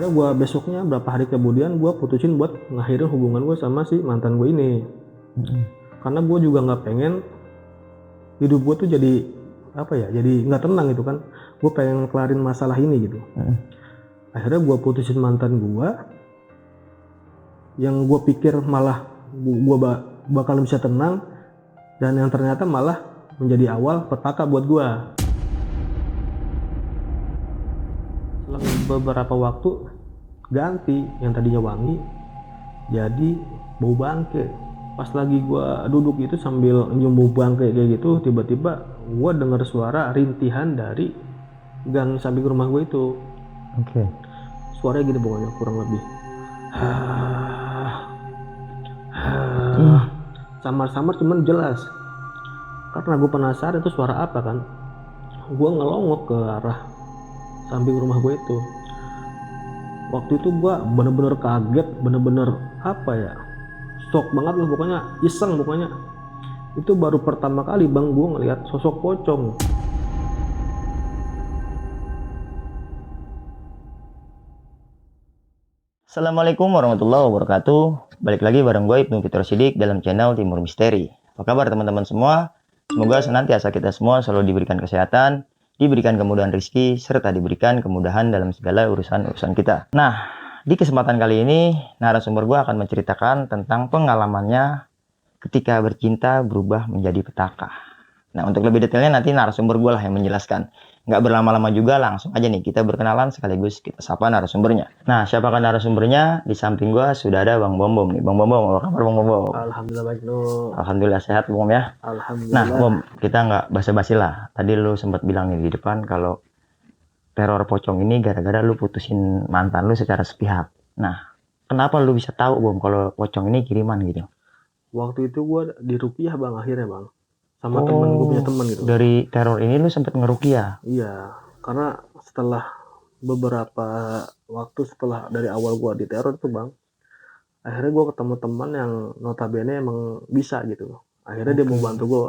Akhirnya gue besoknya berapa hari kemudian gue putusin buat ngakhirin hubungan gue sama si mantan gue ini. Karena gue juga nggak pengen hidup gue tuh jadi jadi nggak tenang gitu kan. Gue pengen kelarin masalah ini gitu. Akhirnya gue putusin mantan gue, yang gue pikir malah gue bakal bisa tenang, dan yang ternyata malah menjadi awal petaka buat gue. Selang beberapa waktu ganti, yang tadinya wangi jadi bau bangke. Pas lagi gue duduk itu sambil nyium bau bangke kayak gitu, tiba-tiba gue dengar suara rintihan dari gang samping rumah gue itu. Suaranya gini pokoknya, kurang lebih samar-samar cuman jelas. Karena gue penasaran itu suara apa kan, gue ngelongok ke arah samping rumah gue itu. Waktu itu gue bener-bener kaget, bener-bener shock banget lah pokoknya, iseng pokoknya. Itu baru pertama kali bang gue ngeliat sosok pocong. Assalamualaikum warahmatullahi wabarakatuh. Balik lagi bareng gue Ibnu Fitur Sidik dalam channel Timur Misteri. Apa kabar teman-teman semua? Semoga senantiasa kita semua selalu diberikan kesehatan, diberikan kemudahan rezeki, serta diberikan kemudahan dalam segala urusan-urusan kita. Nah, di kesempatan kali ini narasumber gue akan menceritakan tentang pengalamannya ketika bercinta berubah menjadi petaka. Nah, untuk lebih detailnya nanti narasumber gue lah yang menjelaskan. Nggak berlama-lama juga, langsung aja nih kita berkenalan sekaligus kita sapa narasumbernya. Nah, siapakah narasumbernya? Di samping gue sudah ada Bang Bom Bom nih. Bang Bom Bom, apa kabar Bang Bom Bom? Alhamdulillah baik Nur. Alhamdulillah sehat Bom ya. Alhamdulillah. Nah Bom, kita nggak basa-basi lah. Tadi lu sempat bilang nih di depan kalau teror pocong ini gara-gara lu putusin mantan lu secara sepihak. Nah, kenapa lu bisa tahu Bom kalau pocong ini kiriman gitu? Waktu itu gue diruqyah bang, akhirnya bang, sama temen, gue punya temen gitu. Dari teror ini lu sempet ngeruqyah? Iya, karena setelah beberapa waktu setelah dari awal gue diteror tuh bang, akhirnya gue ketemu teman yang notabene emang bisa gitu. Akhirnya dia mau bantu gue,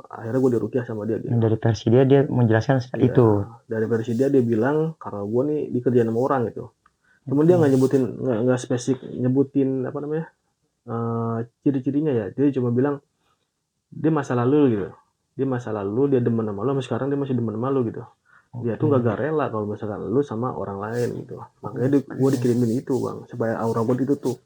akhirnya gue diruqyah sama dia gitu. Dari versi dia menjelaskan seperti itu. Dari versi dia bilang karena gue nih dikerjain sama orang gitu. Cuman dia nggak spesifik nyebutin ciri-cirinya ya. Dia cuma bilang dia masa lalu gitu. Dia masa lalu, dia demen sama lu, sekarang dia masih demen sama lu gitu. Dia tuh gak rela kalau misalkan lu sama orang lain gitu. Makanya gue dikirimin itu bang, supaya aura gue ditutup.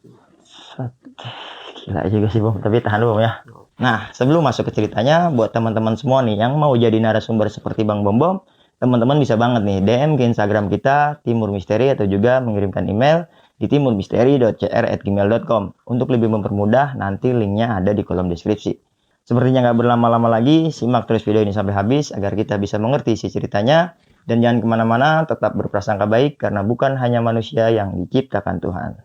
Gila juga sih Bom, tapi tahan dulu ya. Nah, sebelum masuk ke ceritanya, buat teman-teman semua nih yang mau jadi narasumber seperti Bang Bom Bom, teman-teman bisa banget nih DM ke Instagram kita Timur Misteri, atau juga mengirimkan email di timurmisteri.cr@gmail.com. Untuk lebih mempermudah, nanti linknya ada di kolom deskripsi. Sepertinya nggak berlama-lama lagi, simak terus video ini sampai habis agar kita bisa mengerti isi ceritanya. Dan jangan kemana-mana, tetap berprasangka baik karena bukan hanya manusia yang diciptakan Tuhan.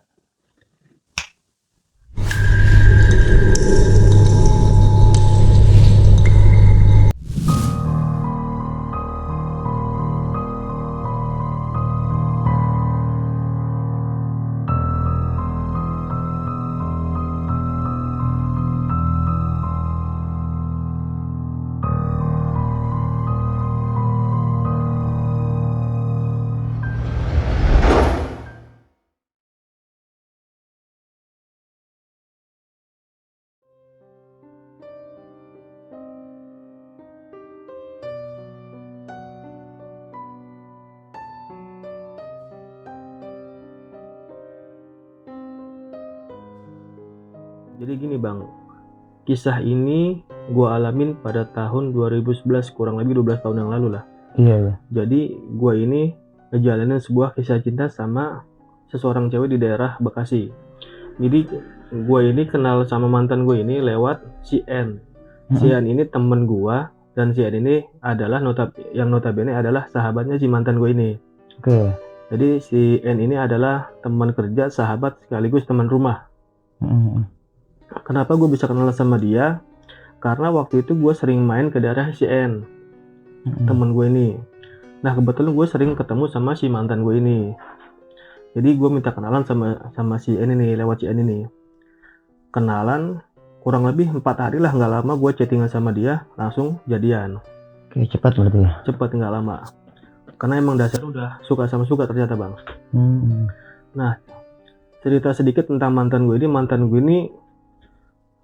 Jadi gini bang, kisah ini gue alamin pada tahun 2011, kurang lebih 12 tahun yang lalu lah. Iya. Jadi gue ini ngejalanin sebuah kisah cinta sama seseorang cewek di daerah Bekasi. Jadi gue ini kenal sama mantan gue ini lewat si N. Si N ini temen gue, dan si N ini adalah notabene adalah sahabatnya si mantan gue ini. Jadi si N ini adalah teman kerja, sahabat, sekaligus teman rumah. Kenapa gue bisa kenal sama dia? Karena waktu itu gue sering main ke daerah si N, temen gue ini. Nah kebetulan gue sering ketemu sama si mantan gue ini. Jadi gue minta kenalan sama si N ini lewat si N ini. Kenalan kurang lebih 4 hari lah, nggak lama gue chattingan sama dia, langsung jadian. Oke, cepat berarti ya? Cepat, nggak lama. Karena emang dasar udah suka sama suka ternyata bang. Nah, cerita sedikit tentang mantan gue ini. Mantan gue ini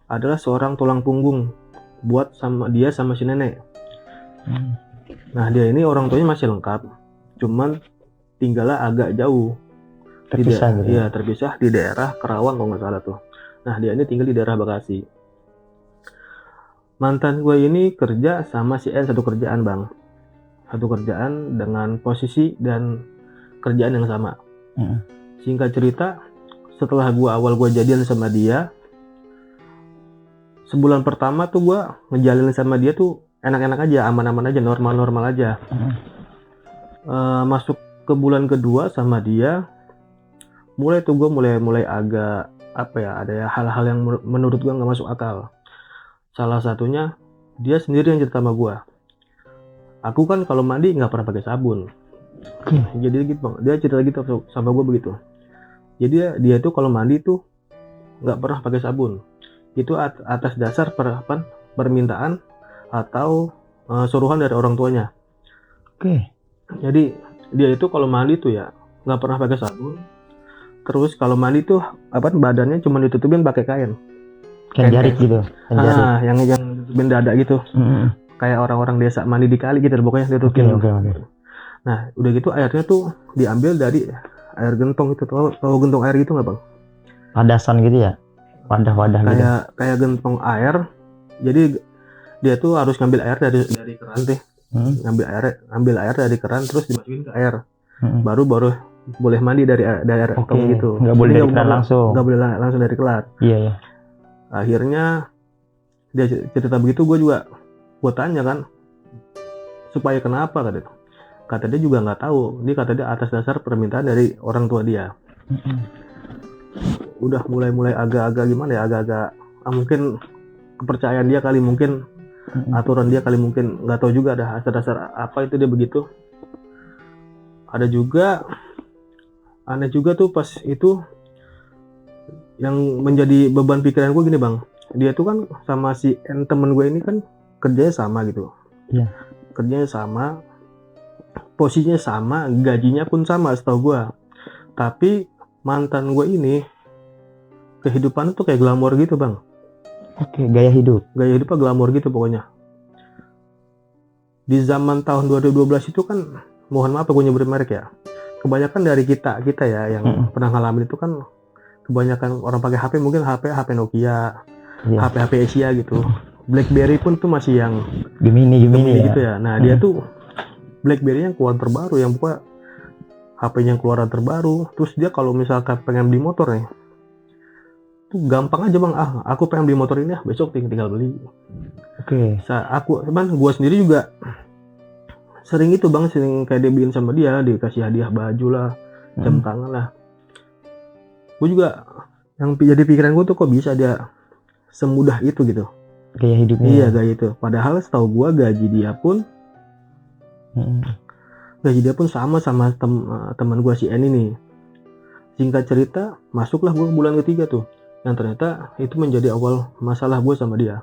adalah seorang tulang punggung buat sama dia sama si nenek. Nah, dia ini orang tuanya masih lengkap, cuman tinggalnya agak jauh. Terpisah gitu. Iya, terpisah di daerah Kerawang kalau nggak salah tuh. Nah, dia ini tinggal di daerah Bekasi. Mantan gue ini kerja sama si N, satu kerjaan bang. Satu kerjaan dengan posisi dan kerjaan yang sama. Singkat cerita, setelah awal gue jadian sama dia, sebulan pertama tuh gue ngejalanin sama dia tuh enak-enak aja, aman-aman aja, normal-normal aja. Masuk ke bulan kedua sama dia, mulai tuh gue mulai agak apa ya, ada ya hal-hal yang menurut gue nggak masuk akal. Salah satunya dia sendiri yang cerita sama gue. Aku kan kalau mandi nggak pernah pakai sabun. Jadi gitu bang, dia cerita gitu sama gue begitu. Jadi dia tuh kalau mandi tuh nggak pernah pakai sabun. Itu atas dasar permintaan atau suruhan dari orang tuanya. Jadi dia itu kalau mandi tuh ya nggak pernah pakai sabun. Terus kalau mandi tuh badannya cuma ditutupin pakai kain. Kain jarik gitu. Yang ditutupin dada gitu. Kayak orang-orang desa mandi di kali gitu, pokoknya ditutupin. Nah, udah gitu airnya tuh diambil dari air gentong itu. Tahu gentong air gitu nggak bang? Padasan gitu ya? Wadah-wadah gitu. Kayak gentong air. Jadi dia tuh harus ngambil air dari keran deh. Ngambil air dari keran terus dimasukin ke air. Baru boleh mandi dari air gentong gitu. Nggak boleh dari keran langsung. Nggak boleh langsung dari keran. Iya. Akhirnya dia cerita begitu, gue tanya kan, supaya kenapa kata dia juga nggak tahu. Dia kata dia atas dasar permintaan dari orang tua dia. Udah mulai agak-agak gimana ya, agak-agak mungkin kepercayaan dia kali, mungkin aturan dia kali, mungkin nggak tahu juga ada atas dasar apa itu dia begitu. Ada juga aneh juga tuh pas itu yang menjadi beban pikiran gue gini bang, dia tuh kan sama si N temen gue ini kan kerjanya sama gitu. Kerjanya sama, posisinya sama, gajinya pun sama setahu gue. Tapi mantan gue ini kehidupan tuh kayak glamor gitu bang. Gaya hidupnya glamor gitu pokoknya. Di zaman tahun 2012 itu kan, mohon maaf gue nyebutin merek ya, kebanyakan dari kita ya yang pernah ngalamin itu kan, kebanyakan orang pakai HP mungkin HP Nokia, HP Asia gitu. BlackBerry pun tuh masih yang Gemini gitu ya. Nah, dia tuh BlackBerry yang keluaran terbaru, yang buka HP-nya yang keluaran terbaru. Terus dia kalau misalkan pengen beli motor nih, tuh gampang aja bang, aku pengen beli motor ini besok tinggal beli. Gue sendiri juga sering itu bang, sering kayak dibeliin sama dia, dikasih hadiah baju lah, jam tangan lah. Gue juga yang jadi pikiran gue tuh, kok bisa dia semudah itu gitu gaya hidupnya. Iya, gaya itu. Padahal setahu gue gaji dia pun sama teman gue si N ini. Singkat cerita, masuklah gue bulan ketiga tuh, yang ternyata itu menjadi awal masalah gue sama dia.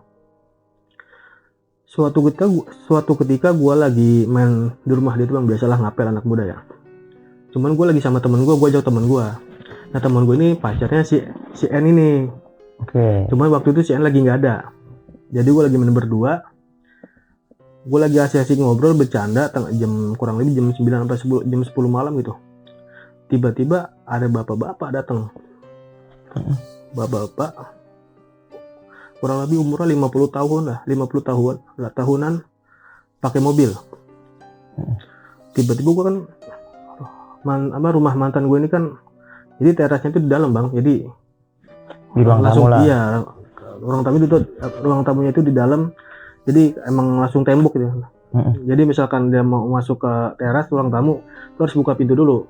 Suatu ketika gue lagi main di rumah dia tuh bang, biasalah ngapel anak muda ya. Cuman gue lagi sama temen gue ajak temen gue. Nah, temen gue ini pacarnya si N ini. Cuman waktu itu si N lagi nggak ada. Jadi gue lagi main berdua. Gue lagi asik-asik ngobrol, bercanda, kurang lebih jam 9 sampai jam 10 malam gitu. Tiba-tiba ada bapak-bapak datang. Bapak-bapak kurang lebih umurnya 50 tahun lah, 50 tahunan, pakai mobil. Tiba-tiba gue kan rumah mantan gue ini kan, jadi terasnya itu di dalam bang, jadi di ruang tamu lah. Iya, ruang tamunya itu di dalam, jadi emang langsung tembok gitu. Jadi misalkan dia mau masuk ke teras ruang tamu, itu harus buka pintu dulu.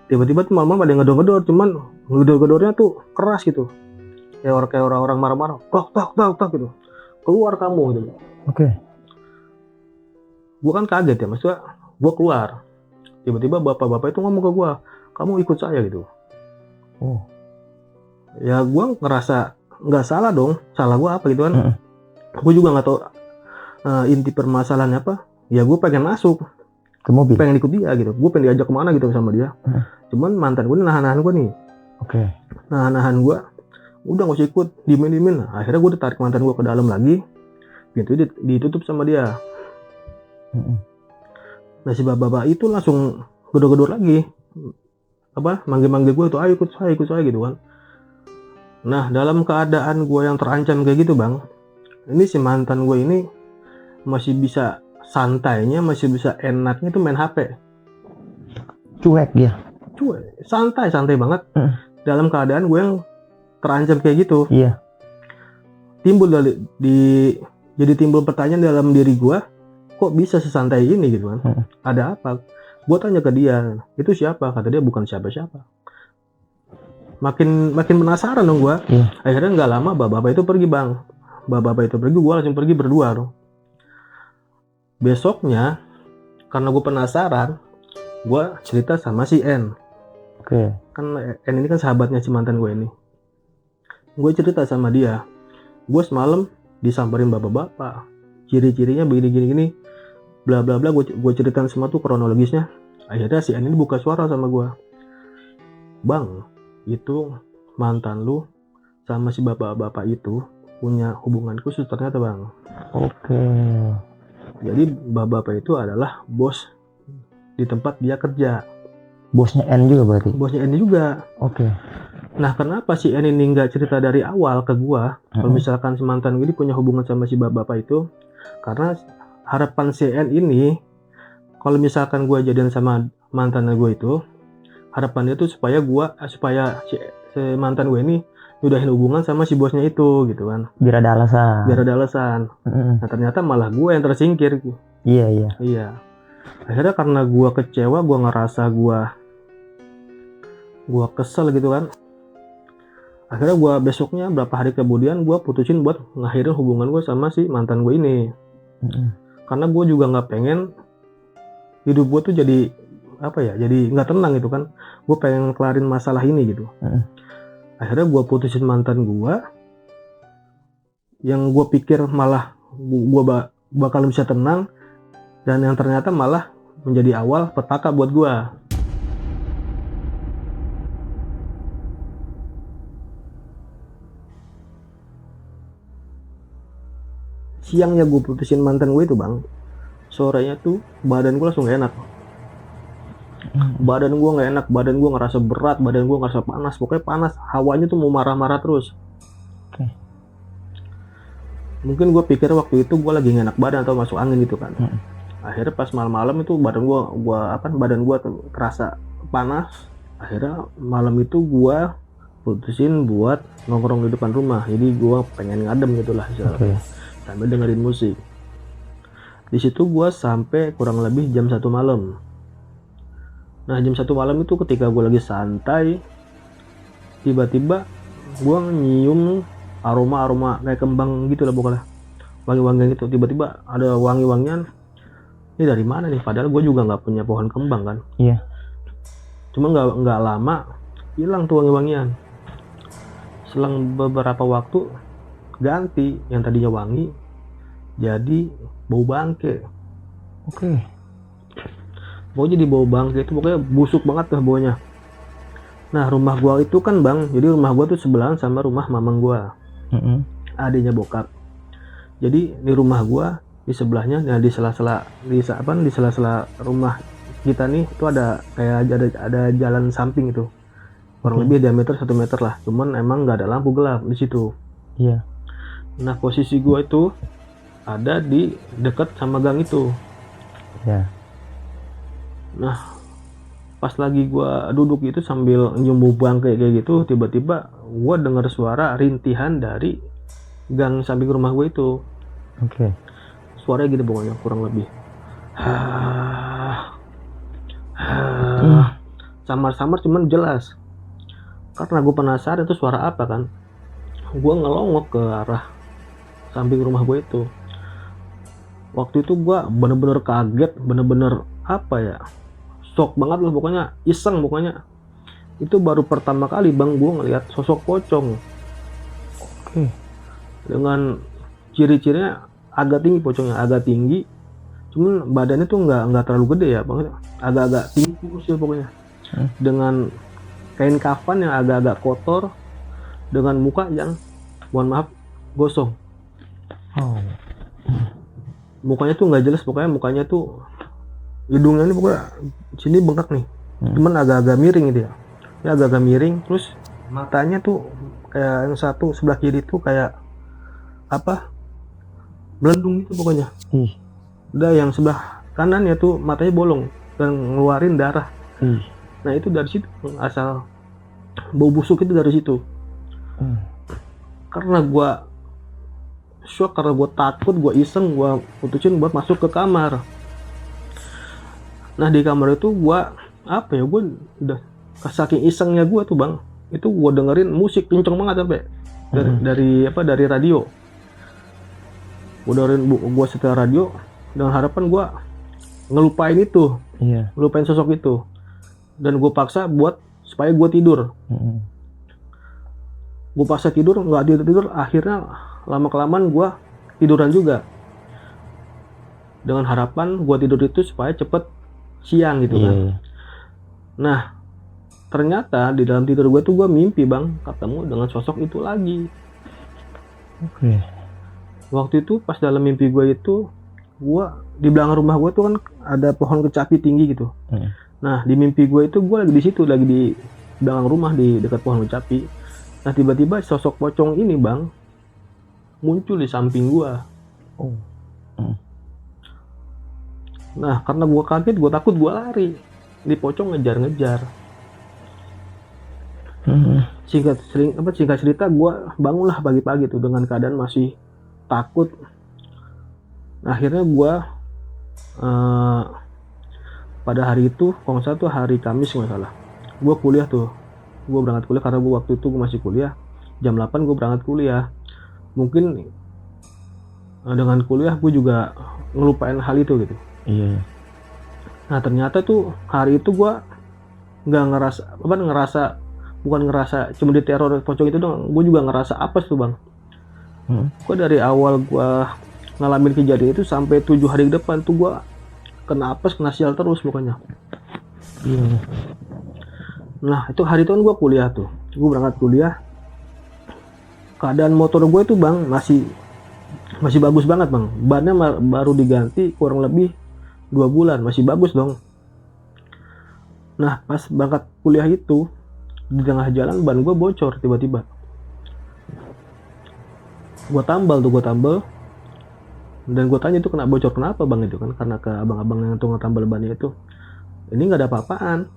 Tiba-tiba tuh malam-malam ada yang ngedor-ngedor, cuman ngedor-ngedornya tuh keras gitu, kayak orang-orang marah-marah, tak gitu, keluar kamu gitu. Gue kan kaget ya, maksudnya gue keluar, tiba-tiba bapak-bapak itu ngomong ke gue, kamu ikut saya gitu. Ya gue ngerasa nggak salah dong, salah gue apa gitu kan. Gue juga nggak tahu inti permasalahannya apa. Ya gue pengen masuk, Ke mobil. pengen ikut dia gitu, gue pengen diajak kemana gitu sama dia. Cuman mantan gue nahan gue nih, Oke. nahan gue, udah gak usah ikut, diemin. Akhirnya gue ditarik mantan gue ke dalam lagi, pintu ditutup sama dia. Nah si bapak itu langsung gedor-gedor lagi, manggil gue itu, ayo ikut saya gitu kan. Nah dalam keadaan gue yang terancam kayak gitu bang, ini si mantan gue ini masih bisa santainya, masih bisa enaknya tuh main HP. Cuek dia. Santai banget. Dalam keadaan gue yang terancam kayak gitu. Iya. Jadi timbul pertanyaan dalam diri gue, kok bisa sesantai ini gitu kan? Ada apa? Gue tanya ke dia, itu siapa? Kata dia bukan siapa-siapa. Makin penasaran dong gue. Akhirnya nggak lama bapak itu pergi bang. Bapak itu pergi, gue langsung pergi berdua dong. Besoknya karena gue penasaran, gue cerita sama si N. Oke. Kan N ini kan sahabatnya si mantan gue ini. Gue cerita sama dia, gue semalam disamperin bapak-bapak, ciri-cirinya begini, bla bla bla. Gue ceritain semua tuh kronologisnya. Akhirnya si N ini buka suara sama gue, bang, itu mantan lu sama si bapak-bapak itu punya hubungan khusus ternyata bang. Oke. Jadi bapak-bapak itu adalah bos di tempat dia kerja. Bosnya N juga berarti? Bosnya N juga. Oke. Nah kenapa si N ini nggak cerita dari awal ke gua kalau misalkan si mantan gue ini punya hubungan sama si bapak itu? Karena harapan si N ini, kalau misalkan gua jadian sama mantan gue itu, harapannya tuh supaya si mantan gue ini udahin hubungan sama si bosnya itu gitu kan. Biar ada alasan. Nah ternyata malah gue yang tersingkir. Iya. Akhirnya karena gue kecewa, gue ngerasa gue kesel gitu kan. Akhirnya gue besoknya berapa hari kemudian gue putusin buat ngakhirin hubungan gue sama si mantan gue ini. Karena gue juga nggak pengen hidup gue tuh jadi jadi nggak tenang gitu kan. Gue pengen kelarin masalah ini gitu. Akhirnya gue putusin mantan gue, yang gue pikir malah gue bakal bisa tenang, dan yang ternyata malah menjadi awal petaka buat gue. Siangnya gue putusin mantan gue itu bang, sorenya tuh badan gue langsung gak enak. Badan gue nggak enak, badan gue ngerasa berat, badan gue ngerasa panas, pokoknya panas, hawanya tuh mau marah-marah terus. Mungkin gue pikir waktu itu gue lagi nggak enak badan atau masuk angin gitu kan. Akhirnya pas malam-malam itu badan gue terasa panas. Akhirnya malam itu gue putusin buat nongkrong di depan rumah, jadi gue pengen ngadem gitulah sambil dengerin musik. Di situ gue sampai kurang lebih jam 1 malam. Nah jam 1 malam itu ketika gue lagi santai, tiba-tiba gue nyium aroma kayak kembang gitu lah pokoknya, wangi-wangian gitu. Tiba-tiba ada wangi-wangian, ini dari mana nih? Padahal gue juga nggak punya pohon kembang kan. Iya. Cuma nggak lama hilang tuh wangi-wangian. Selang beberapa waktu ganti, yang tadinya wangi jadi bau bangke. Bau jadi bau bangke itu pokoknya busuk banget tuh baunya. Nah rumah gua itu kan bang, jadi rumah gua tuh sebelahan sama rumah mamang gua, adiknya bokap. Jadi di rumah gua di sebelahnya, nah di sela-sela rumah kita nih itu ada kayak ada jalan samping itu, kurang lebih diameter 1 meter lah. Cuman emang nggak ada lampu gelap di situ. Iya. Nah posisi gua itu ada di dekat sama gang itu. Iya. Nah pas lagi gue duduk itu sambil nyumbu bangke kayak gitu, tiba-tiba gue dengar suara rintihan dari gang samping rumah gue itu. Suaranya gitu pokoknya kurang lebih samar-samar cuman jelas. Karena gue penasaran itu suara apa kan, gue ngelongok ke arah samping rumah gue itu. Waktu itu gue bener-bener kaget, bener-bener shock banget lah pokoknya, iseng pokoknya. Itu baru pertama kali bang gue ngeliat sosok pocong. Dengan ciri-cirinya agak tinggi, pocongnya agak tinggi, cuman badannya tuh nggak terlalu gede ya bang, agak-agak tinggi kurus ya pokoknya, dengan kain kafan yang agak-agak kotor, dengan muka yang mohon maaf gosong. Oh. Mukanya tuh nggak jelas, pokoknya mukanya tuh hidungnya ini pokoknya sini bengkak nih, cuman agak-agak miring gitu ya. Ini agak-agak miring, terus matanya tuh kayak yang satu sebelah kiri tuh kayak apa? Melendung gitu pokoknya. Udah yang sebelah kanannya tuh matanya bolong dan ngeluarin darah. Nah itu dari situ asal bau busuk itu dari situ. Karena gua shock, karena gua takut, gua iseng, gua putusin buat masuk ke kamar. Nah di kamar itu gua apa ya, gua udah saking isengnya gua tuh bang, itu gua dengerin musik kenceng banget sampai dari radio. Gua dengerin, gua setel radio dengan harapan gua ngelupain itu, ngelupain sosok itu, dan gua paksa buat supaya gua tidur. Gua paksa tidur, nggak tidur, akhirnya lama kelamaan gua tiduran juga dengan harapan gua tidur itu supaya cepet siang gitu kan. Nah ternyata di dalam tidur gue tuh gue mimpi bang, ketemu dengan sosok itu lagi. Waktu itu pas dalam mimpi gue itu, gue di belakang rumah gue tuh kan ada pohon kecapi tinggi gitu. Nah di mimpi gue itu gue lagi di situ, lagi di belakang rumah di dekat pohon kecapi. Nah tiba-tiba sosok pocong ini bang muncul di samping gue. Nah karena gue kaget, gue takut, gue lari. Di pocong ngejar-ngejar. Singkat cerita, gue bangunlah pagi-pagi tuh dengan keadaan masih takut. Akhirnya gue pada hari itu, kalau nggak salah tuh hari Kamis nggak salah, gue kuliah tuh. Gue berangkat kuliah karena gue waktu itu gue masih kuliah. Jam 8 gue berangkat kuliah. Mungkin dengan kuliah gue juga ngelupain hal itu gitu. Nah ternyata tuh hari itu gue nggak bukan ngerasa cuma diteror pocong itu dong, gue juga ngerasa apes tuh bang. Gue dari awal gue ngalamin kejadian itu sampai 7 hari ke depan tuh gue kena apes, kena sial terus pokoknya. Nah itu hari itu kan gue kuliah tuh, gue berangkat kuliah. Keadaan motor gue itu bang masih bagus banget bang, bannya baru diganti kurang lebih 2 bulan, masih bagus dong. Nah pas berangkat kuliah itu di tengah jalan ban gue bocor tiba-tiba. Gue tambal dan gue tanya itu kena bocor kenapa bang, itu kan karena ke abang-abang yang tuh ngetambal bannya itu, ini nggak ada apa-apaan.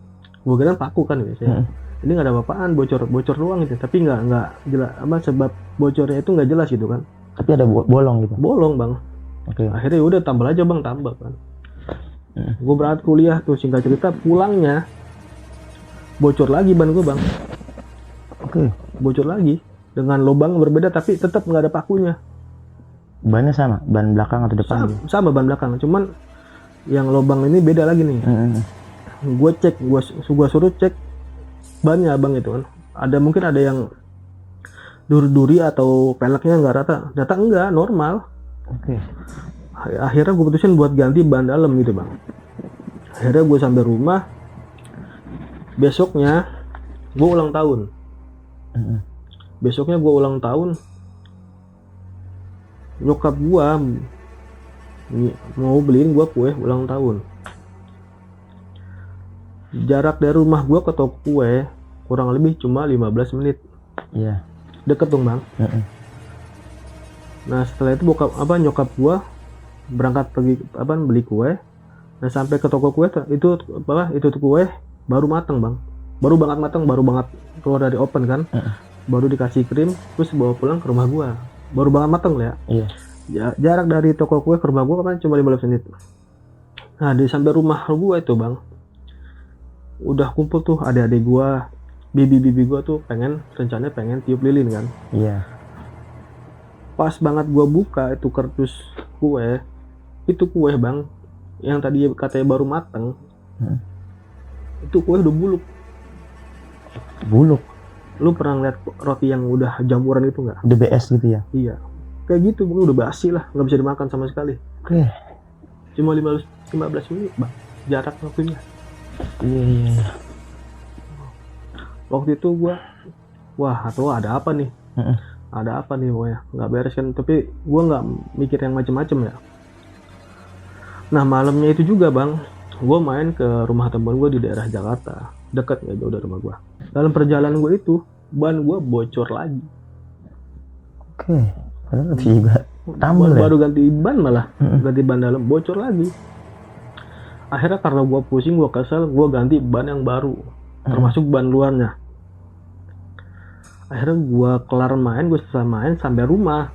Gue kira paku kan gitu ya. Ini nggak ada apa-apaan, bocor doang gitu, tapi nggak jelas apa sebab bocornya itu nggak jelas gitu kan. Tapi ada bolong gitu. Bolong bang. Akhirnya udah tambal aja bang, tambal kan. Gue berangkat kuliah tuh, singkat cerita pulangnya bocor lagi ban gue bang. Bocor lagi dengan lubang berbeda tapi tetap nggak ada pakunya. Bannya sama, ban belakang atau depan? Sama ban belakang, cuman yang lubang ini beda lagi nih. Gue cek, gue suruh cek bannya bang itu kan. Mungkin ada yang duri-duri atau peleknya nggak rata, data enggak, normal. Akhirnya gue putusin buat ganti ban dalam gitu bang. Akhirnya gue sampai rumah, besoknya gue ulang tahun. Nyokap gue mau beliin gue kue ulang tahun. Jarak dari rumah gue ke toko kue kurang lebih cuma 15 menit. Deket dong bang. Nah setelah itu nyokap gue berangkat pergi beli kue. Nah sampai ke toko kue itu kue baru matang bang, baru banget keluar dari oven kan. Baru dikasih krim, terus bawa pulang ke rumah gua, baru banget matang lah ya. Jarak dari toko kue ke rumah gua kan cuma 15 menit. Nah di sampai rumah gua itu bang, udah kumpul tuh adik-adik gua, bibi gua tuh rencananya pengen tiup lilin kan. Pas banget gua buka itu kardus kue, itu kue bang yang tadi katanya baru matang, itu kue udah buluk. Lu pernah lihat roti yang udah jamuran itu nggak? DBS gitu ya? Iya, kayak gitu, udah basi lah, nggak bisa dimakan sama sekali. Cuma 15 menit bang jarak waktunya. Iya. Waktu itu gua, wah atau ada apa nih, Heeh. ada apa nih pokoknya nggak beres kan, tapi gua nggak mikir yang macem-macem ya. Nah malamnya itu juga bang, gua main ke rumah temen gua di daerah Jakarta, dekat nggak jauh dari rumah gua. Dalam perjalanan gua itu ban gua bocor lagi. Oke. Padahal sih juga tambel ya. Baru ganti ban malah, Heeh. ganti ban dalam bocor lagi. Akhirnya karena gua pusing, gua kesel, gua ganti ban yang baru, termasuk ban luarnya. Akhirnya gua kelar main, gua selesai main sampai rumah.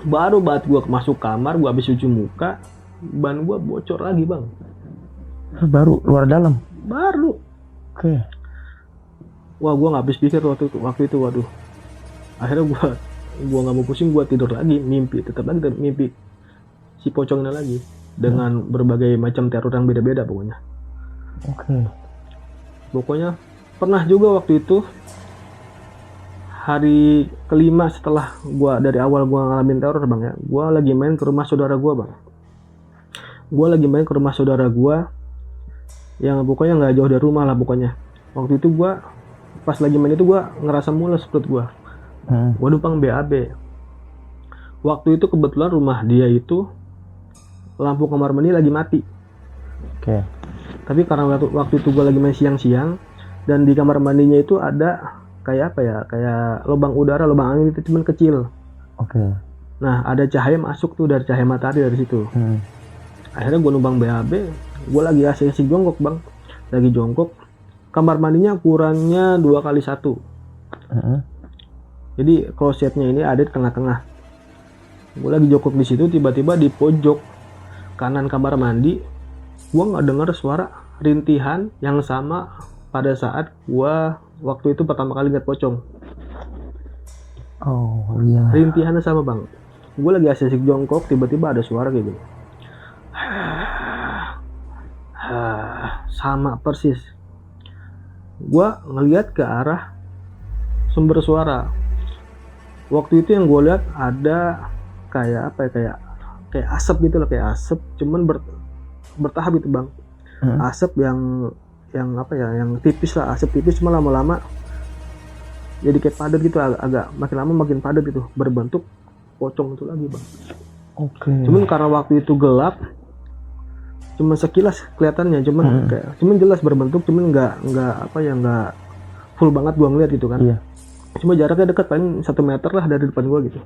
Baru banget gua masuk kamar, gua habis cuci muka, ban gua bocor lagi bang. Baru luar dalam. Baru. Oke. Wah gua nggak habis pikir waktu itu, waduh. Akhirnya gua nggak mau pusing, gua tidur lagi, mimpi tetap lagi mimpi si pocongnya lagi dengan berbagai macam teror yang beda-beda pokoknya. Oke. Pokoknya pernah juga waktu itu hari kelima setelah dari awal gua ngalamin teror bang ya, gua lagi main ke rumah saudara gua bang. Gua lagi main ke rumah saudara gua yang pokoknya nggak jauh dari rumah lah pokoknya. Waktu itu gua pas lagi main itu gua ngerasa mules perut gua. Gua numpang BAB. Waktu itu kebetulan rumah dia itu lampu kamar mandi lagi mati. Oke. Tapi karena waktu itu gue lagi main siang-siang dan di kamar mandinya itu ada kayak apa ya, kayak lubang udara, lubang angin itu cuman kecil. Oke. Nah ada cahaya masuk tuh dari cahaya matahari dari situ. Akhirnya gue numpang BAB, gue lagi asik-asik jongkok bang, lagi jongkok. Kamar mandinya ukurannya 2x1. Jadi klosetnya ini ada di tengah-tengah. Gue lagi jongkok di situ, tiba-tiba di pojok kanan kamar mandi gue nggak dengar suara rintihan yang sama pada saat gue waktu itu pertama kali lihat pocong. Oh iya. Rintihannya sama bang. Gue lagi asik jongkok, tiba-tiba ada suara kayak gini. Sama persis. Gue ngelihat ke arah sumber suara. Waktu itu yang gue lihat ada kayak apa ya, kayak asap gitu lah, kayak asap cuman bertahap gitu bang. Asap yang apa ya, yang tipis lah, asap tipis cuma lama-lama jadi kayak padat gitu, agak makin lama makin padat gitu, berbentuk pocong itu lagi bang. Oke. Cuman karena waktu itu gelap, cuma sekilas kelihatannya, cuman jelas berbentuk, cuman nggak apa ya, nggak full banget gua ngeliat gitu kan. Iya. Cuma jaraknya dekat, paling 1 meter lah dari depan gua gitu.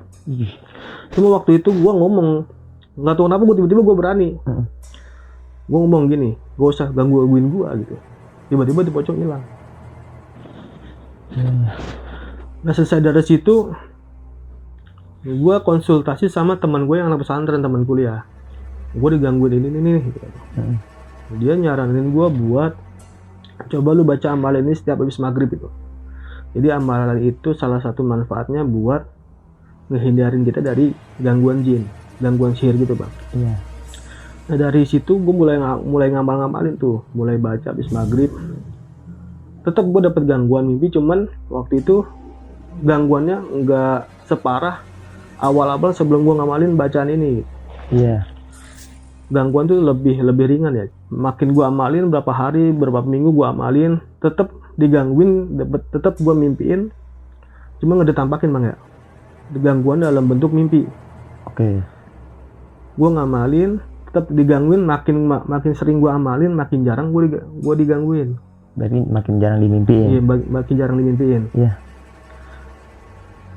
Cuma waktu itu gua ngomong, nggak tahu kenapa gua tiba-tiba gua berani. Gua ngomong gini, gak usah gangguin gua gitu. Tiba-tiba di pocong hilang. Nah selesai dari situ, gua konsultasi sama teman gue yang anak pesantren, teman kuliah. Gua digangguin ini gitu. Dia nyaranin gua buat coba lu baca amalan ini setiap habis maghrib itu. Jadi amalan itu salah satu manfaatnya buat ngehindarin kita dari gangguan jin, gangguan sihir gitu bang. Iya. Nah dari situ gue mulai ngamalin tuh, mulai baca habis maghrib. Tetap gue dapet gangguan mimpi, cuman waktu itu gangguannya nggak separah awal-awal sebelum gue ngamalin bacaan ini. Iya. Gangguan tuh lebih ringan ya. Makin gue amalin berapa hari, berapa minggu gue amalin, tetap digangguin, tetap gue mimpiin, cuma nggak ditampakin bang ya. Gangguan dalam bentuk mimpi. Oke. Gue ngamalin, tetap digangguin, makin sering gue amalin, makin jarang gue digangguin. Berarti makin jarang dimimpiin. Iya, makin jarang dimimpiin. Iya.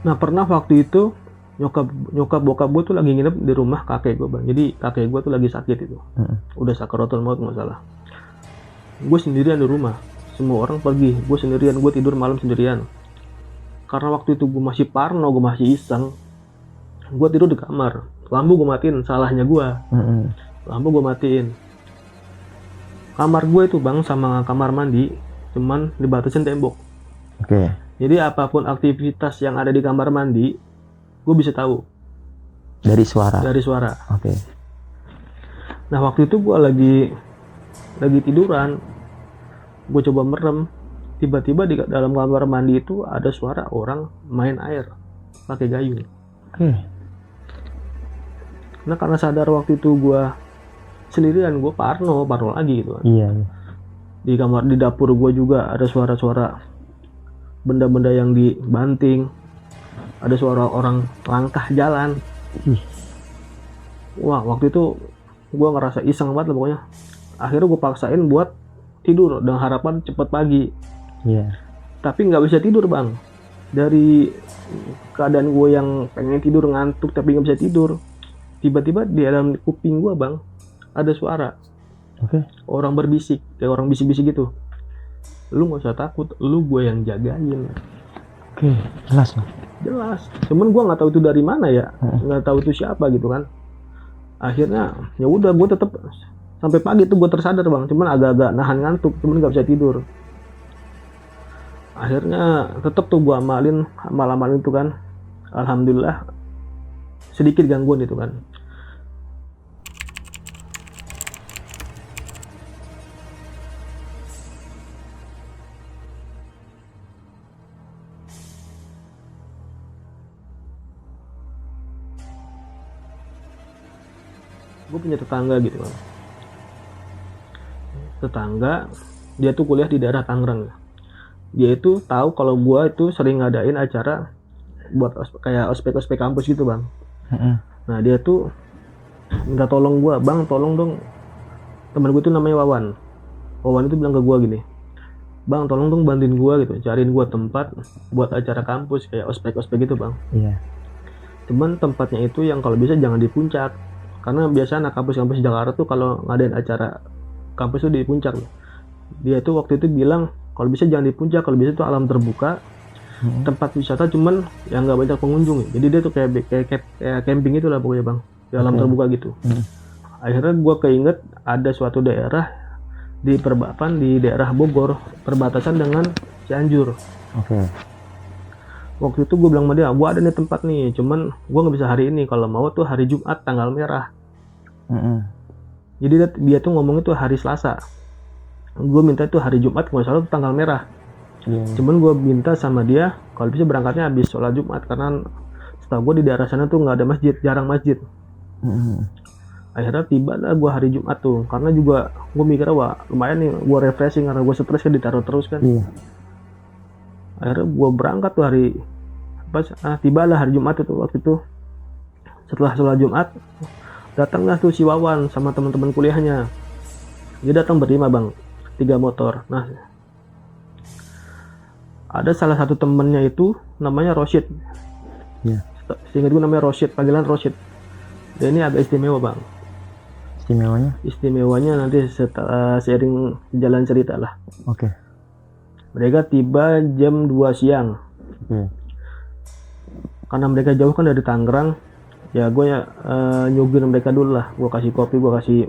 Nah pernah waktu itu nyokap bokap gue tuh lagi nginep di rumah kakek gue bang. Jadi kakek gue tuh lagi sakit itu, udah sakaratul maut nggak salah. Gue sendirian di rumah, semua orang pergi, gue sendirian, gue tidur malam sendirian. Karena waktu itu gue masih parno, gue masih iseng, gue tidur di kamar, lampu gue matiin, salahnya gue. Lampu gue matiin. Kamar gue itu bang sama kamar mandi cuman dibatasin tembok. Oke. Jadi apapun aktivitas yang ada di kamar mandi, gue bisa tahu Dari suara. Oke. Nah waktu itu gue lagi tiduran, gue coba merem, tiba-tiba di dalam kamar mandi itu ada suara orang main air pakai gayung. Oke. Nah karena sadar waktu itu gue sendirian, gue parno lagi gitu kan. Iya. Di kamar, di dapur gue juga ada suara-suara benda-benda yang dibanting, ada suara orang langkah jalan. Ih. Wah, waktu itu gue ngerasa iseng banget lah pokoknya. Akhirnya gue paksain buat tidur dengan harapan cepet pagi. Iya. Tapi nggak bisa tidur bang. Dari keadaan gue yang pengen tidur, ngantuk tapi nggak bisa tidur, tiba-tiba di dalam kuping gue bang ada suara. Oke. Orang berbisik, kayak orang bisik-bisik gitu. Lu nggak usah takut, lu gue yang jagain. Oke, jelas loh. Jelas. Cuman gue nggak tahu itu dari mana ya, nggak tahu itu siapa gitu kan. Akhirnya ya udah gue tetap sampai pagi tuh gue tersadar bang, cuman agak-agak nahan ngantuk, cuman nggak bisa tidur. Akhirnya tetap tuh gue amalin itu kan. Alhamdulillah sedikit gangguan itu kan. Gue punya tetangga gitu kan. Tetangga dia tuh kuliah di daerah Tangerang. Dia itu tahu kalau gue itu sering ngadain acara buat kayak ospek kampus gitu bang. Nah dia tuh minta tolong gue, bang tolong dong, temen gue tuh namanya Wawan itu bilang ke gue gini, bang tolong dong bantuin gue gitu, cariin gue tempat buat acara kampus kayak ospek gitu bang. Iya. Cuman tempatnya itu yang kalau bisa jangan di puncak, karena biasa anak kampus Jakarta tuh kalau ngadain acara kampus tuh di puncak. Dia tuh waktu itu bilang kalau bisa jangan di puncak, kalau bisa tuh alam terbuka, tempat wisata cuman yang nggak banyak pengunjung. Jadi dia tuh kayak camping itu lah pokoknya bang, di alam terbuka gitu. Akhirnya gue keinget ada suatu daerah di daerah Bogor, perbatasan dengan Cianjur. Waktu itu gue bilang sama dia, gue ada nih tempat nih, cuman gue nggak bisa hari ini, kalau mau tuh hari Jumat tanggal merah. Jadi dia tuh ngomong itu hari Selasa, gue minta itu hari Jumat, nggak salah tanggal merah. Cuman gue minta sama dia kalau bisa berangkatnya habis sholat Jumat, karena setahu gue di daerah sana tuh nggak ada masjid, jarang masjid. Akhirnya tiba lah gue hari Jumat tuh, karena juga gue mikirnya wah lumayan nih, gue refreshing karena gue stres kan, ditaruh terus kan. Akhirnya gue berangkat tuh tiba lah hari Jumat itu. Waktu itu setelah sholat Jumat datanglah tuh si Wawan sama teman-teman kuliahnya. Dia datang berlima bang, 3 motor. Nah ada salah satu temennya itu namanya Rosyid. Seingat gue namanya Rosyid, panggilan Rosyid. Dan ini agak istimewa bang. Istimewanya nanti setelah seiring jalan cerita lah. Mereka tiba jam 2 siang. Karena mereka jauh kan dari Tangerang, ya gue nyugin mereka dulu lah. Gue kasih kopi, gue kasih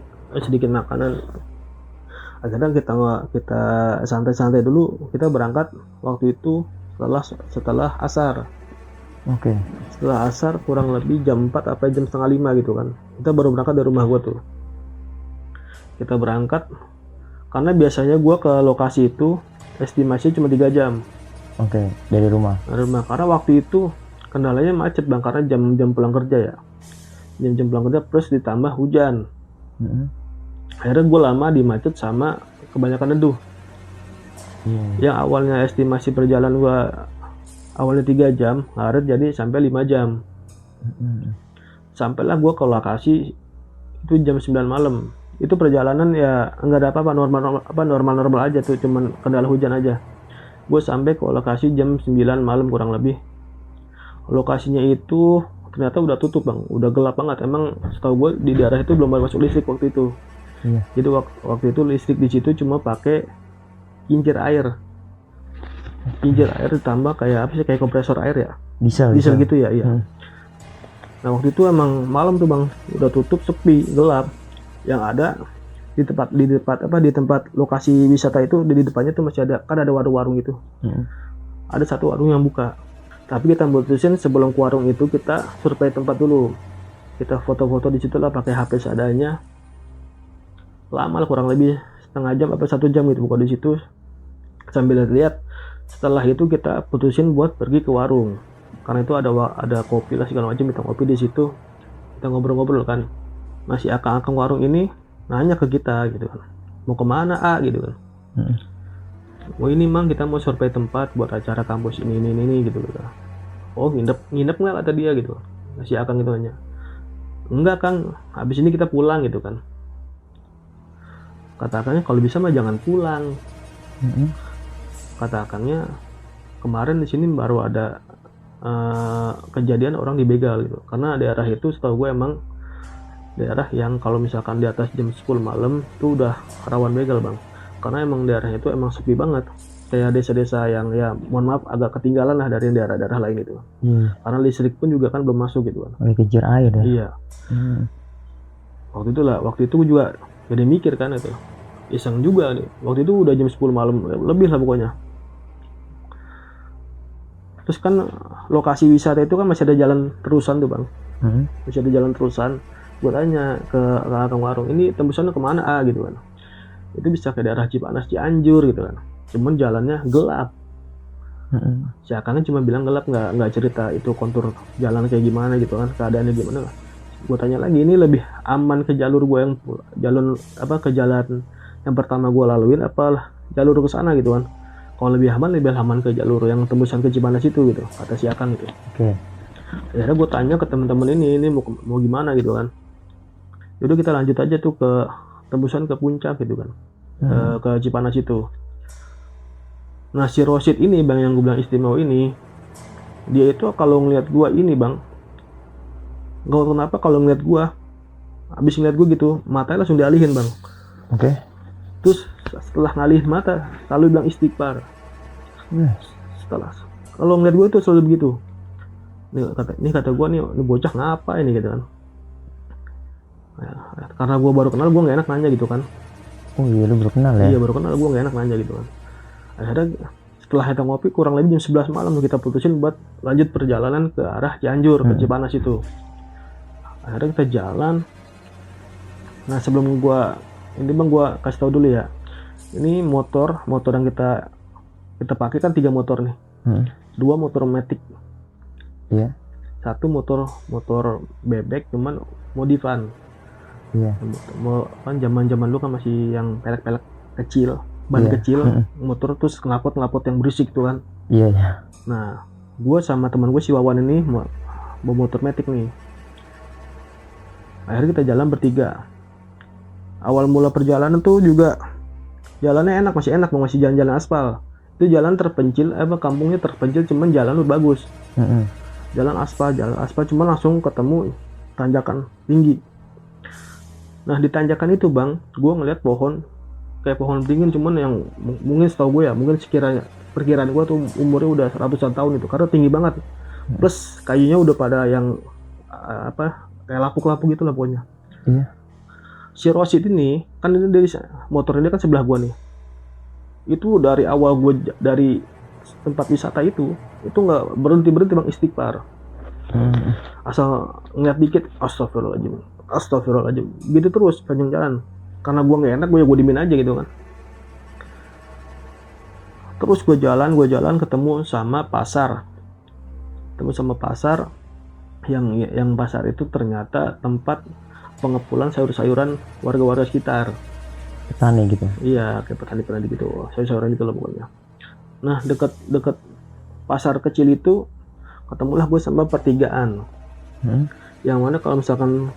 sedikit makanan. Akhirnya kita santai-santai dulu. Kita berangkat waktu itu setelah asar. Setelah asar kurang lebih jam 4 apa jam setengah 5 gitu kan. Kita baru berangkat dari rumah gue tuh. Kita berangkat karena biasanya gue ke lokasi itu estimasi cuma 3 jam. Dari rumah. Karena waktu itu kendalanya macet bang, karena jam pulang kerja ya. Jam pulang kerja plus ditambah hujan. Akhirnya gue lama di macet sama kebanyakan neduh. Yang awalnya estimasi perjalanan gue awalnya 3 jam, ngaret jadi sampai 5 jam. Sampailah gue ke lokasi itu jam 9 malam. Itu perjalanan ya nggak ada apa-apa, normal aja tuh, cuman kendala hujan aja. Gue sampai ke lokasi jam 9 malam kurang lebih. Lokasinya itu ternyata udah tutup bang, udah gelap banget. Emang setahu gue di daerah itu belum masuk listrik waktu itu. Jadi waktu itu listrik di situ cuma pakai kincir air ditambah kayak apa sih, kayak kompresor air ya, diesel gitu ya. Nah waktu itu emang malam tuh bang, udah tutup, sepi, gelap. Yang ada di tempat lokasi wisata itu, di depannya tuh masih ada warung-warung gitu. Ada satu warung yang buka, tapi kita mutusin sebelum ke warung itu kita survei tempat dulu. Kita foto-foto di situ lah pakai HP seadanya. Lama lah, kurang lebih setengah jam apa 1 jam gitu buka di situ sambil lihat. Setelah itu kita putusin buat pergi ke warung, karena itu ada kopi lah segala macam. Kita kopi di situ, kita ngobrol-ngobrol kan. Masih akang-akang warung ini nanya ke kita gitu kan, mau kemana gitu kan. Oh ini mang, kita mau survei tempat buat acara kampus ini gitu kan. Oh nginep nggak, kata dia gitu. Si Akang gitu aja. Enggak Kang, habis ini kita pulang gitu kan. Kata Akangnya kalau bisa mah jangan pulang. Kata Akangnya kemarin di sini baru ada kejadian orang dibegal gitu. Karena daerah itu setahu gue emang daerah yang kalau misalkan di atas jam 10 malam tuh udah rawan begal bang. Karena emang daerahnya itu emang sepi banget. Kayak desa-desa yang ya mohon maaf agak ketinggalan lah dari daerah-daerah lain gitu. Karena listrik pun juga kan belum masuk gitu kan. Kejar air ya. Iya. Waktu itu gue juga jadi mikir kan itu. Iseng juga nih. Waktu itu udah jam 10 malam lebih lah pokoknya. Terus kan lokasi wisata itu kan masih ada jalan terusan tuh bang. Masih ada jalan terusan. Gue tanya ke Kang Warung, ini tembusannya kemana gitu kan. Itu bisa ke daerah Cipanas, Cianjur gitu kan. Cuman jalannya gelap. Si Akangnya cuma bilang gelap, nggak cerita itu kontur jalan kayak gimana gitu kan, keadaannya gimana. Gue tanya lagi, ini lebih aman ke jalur gue yang ke jalan yang pertama gue laluin apa jalur ke sana gitu kan. Kalau lebih aman ke jalur yang tembusan ke Cipanas itu gitu, kata si Akang gitu. Akhirnya gue tanya ke teman-teman ini mau gimana gitu kan. Yaudah kita lanjut aja tuh ke tembusan ke puncak gitu kan, ke Cipanas itu. Nah si Rosid ini bang yang gue bilang istimewa ini, dia itu kalau ngeliat gue ini bang, gak tau kenapa kalau ngeliat gue, abis ngeliat gue gitu, matanya langsung dialihin bang. Terus setelah ngalihin mata, selalu bilang istighfar. Setelah kalau ngeliat gue itu selalu begitu. Ini kata gue nih bocah ngapa ini gitu kan. Ya, karena gue baru kenal, gue nggak enak nanya gitu kan. Oh iya, lu baru kenal ya? Iya baru kenal, gue nggak enak nanya gitu kan. Akhirnya setelah kita ngopi kurang lebih jam 11 malam kita putusin buat lanjut perjalanan ke arah Cianjur, ke Cipanas itu. Akhirnya kita jalan. Nah sebelum ini bang gue kasih tahu dulu ya. Ini motor yang kita pakai kan 3 motor nih. 2 motor Matic. Iya. 1 motor bebek cuman modifan. Iya. Kan zaman dulu kan masih yang pelek kecil, ban kecil, motor terus knalpot yang berisik tuh kan. Iya. Nah, gue sama teman gue si Wawan ini bawa motor Matic nih. Akhirnya kita jalan bertiga. Awal mula perjalanan tuh juga jalannya masih enak, masih jalan-jalan aspal. Itu jalan terpencil, kampungnya terpencil, cuman jalan udah bagus. Jalan aspal cuman langsung ketemu tanjakan tinggi. Nah di tanjakan itu bang, gue ngeliat kayak pohon beringin, cuman yang mungkin setahu gue ya, mungkin perkiraan gue tuh umurnya udah ratusan tahun itu, karena tinggi banget. Plus kayunya udah pada yang kayak lapuk-lapuk gitu lah pokoknya. Iya. Si Rosid ini kan ini dari motor ini kan sebelah gue nih. Itu dari awal gue dari tempat wisata itu nggak berhenti bang istighfar. Asal ngeliat dikit astagfirullahaladzim gitu terus panjang jalan. Karena gue nggak enak, gue diemin aja gitu kan. Terus gue jalan ketemu sama pasar yang pasar itu ternyata tempat pengepulan sayur-sayuran warga-warga sekitar. Petani gitu. Iya, kayak petani gitu, sayur-sayuran gitu lah pokoknya. Nah deket pasar kecil itu ketemulah gue sama pertigaan. Yang mana kalau misalkan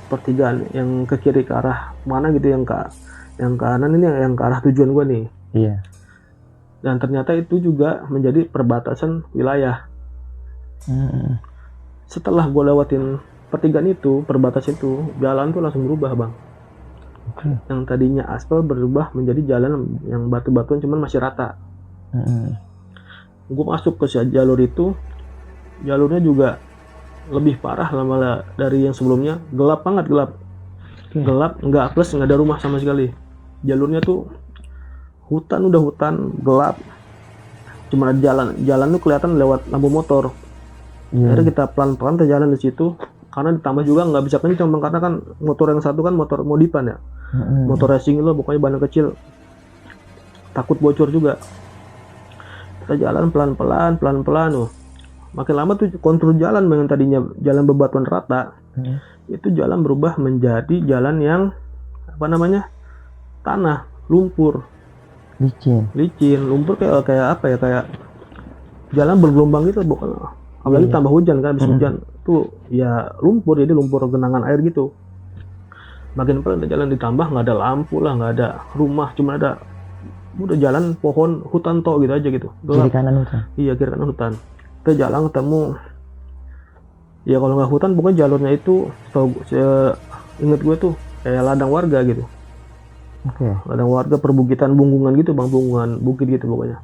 pertigaan yang ke kiri ke arah mana gitu, yang kanan ini yang ke arah tujuan gue nih. Iya. Dan ternyata itu juga menjadi perbatasan wilayah. Setelah gue lewatin pertigaan itu, perbatasan itu, jalan tuh langsung berubah bang. Yang tadinya aspal berubah menjadi jalan yang batu-batuan cuman masih rata. Gue masuk ke jalur itu, jalurnya juga lebih parah malah dari yang sebelumnya. Gelap banget. Gelap, nggak ada rumah sama sekali. Jalurnya tuh hutan gelap, cuma ada jalan tuh kelihatan lewat lampu motor. Akhirnya kita pelan-pelan terjalan di situ, karena ditambah juga nggak bisa kencang bang, karena kan motor yang satu kan motor modifan ya, motor racing itu pokoknya ban kecil, takut bocor juga. Kita jalan pelan-pelan makin lama tuh kontur jalan yang tadinya jalan bebatuan rata, itu jalan berubah menjadi jalan yang apa namanya, tanah, lumpur, licin. lumpur kayak apa ya, kayak jalan bergelombang gitu, bukan, apalagi Iya. tambah hujan kan, habis hujan tuh ya lumpur, jadi lumpur genangan air gitu. Makin pelan jalan, ditambah nggak ada lampu lah, nggak ada rumah, cuma ada udah jalan, pohon, hutan tok gitu aja gitu, Kiri gelap. kanan hutan. Iya, kiri kanan hutan. Kita jalan ketemu, ya kalau nggak hutan pokoknya jalurnya itu, inget gue tuh kayak ladang warga gitu, Oke. ladang warga, perbukitan bungkungan gitu bang, bungkungan bukit gitu pokoknya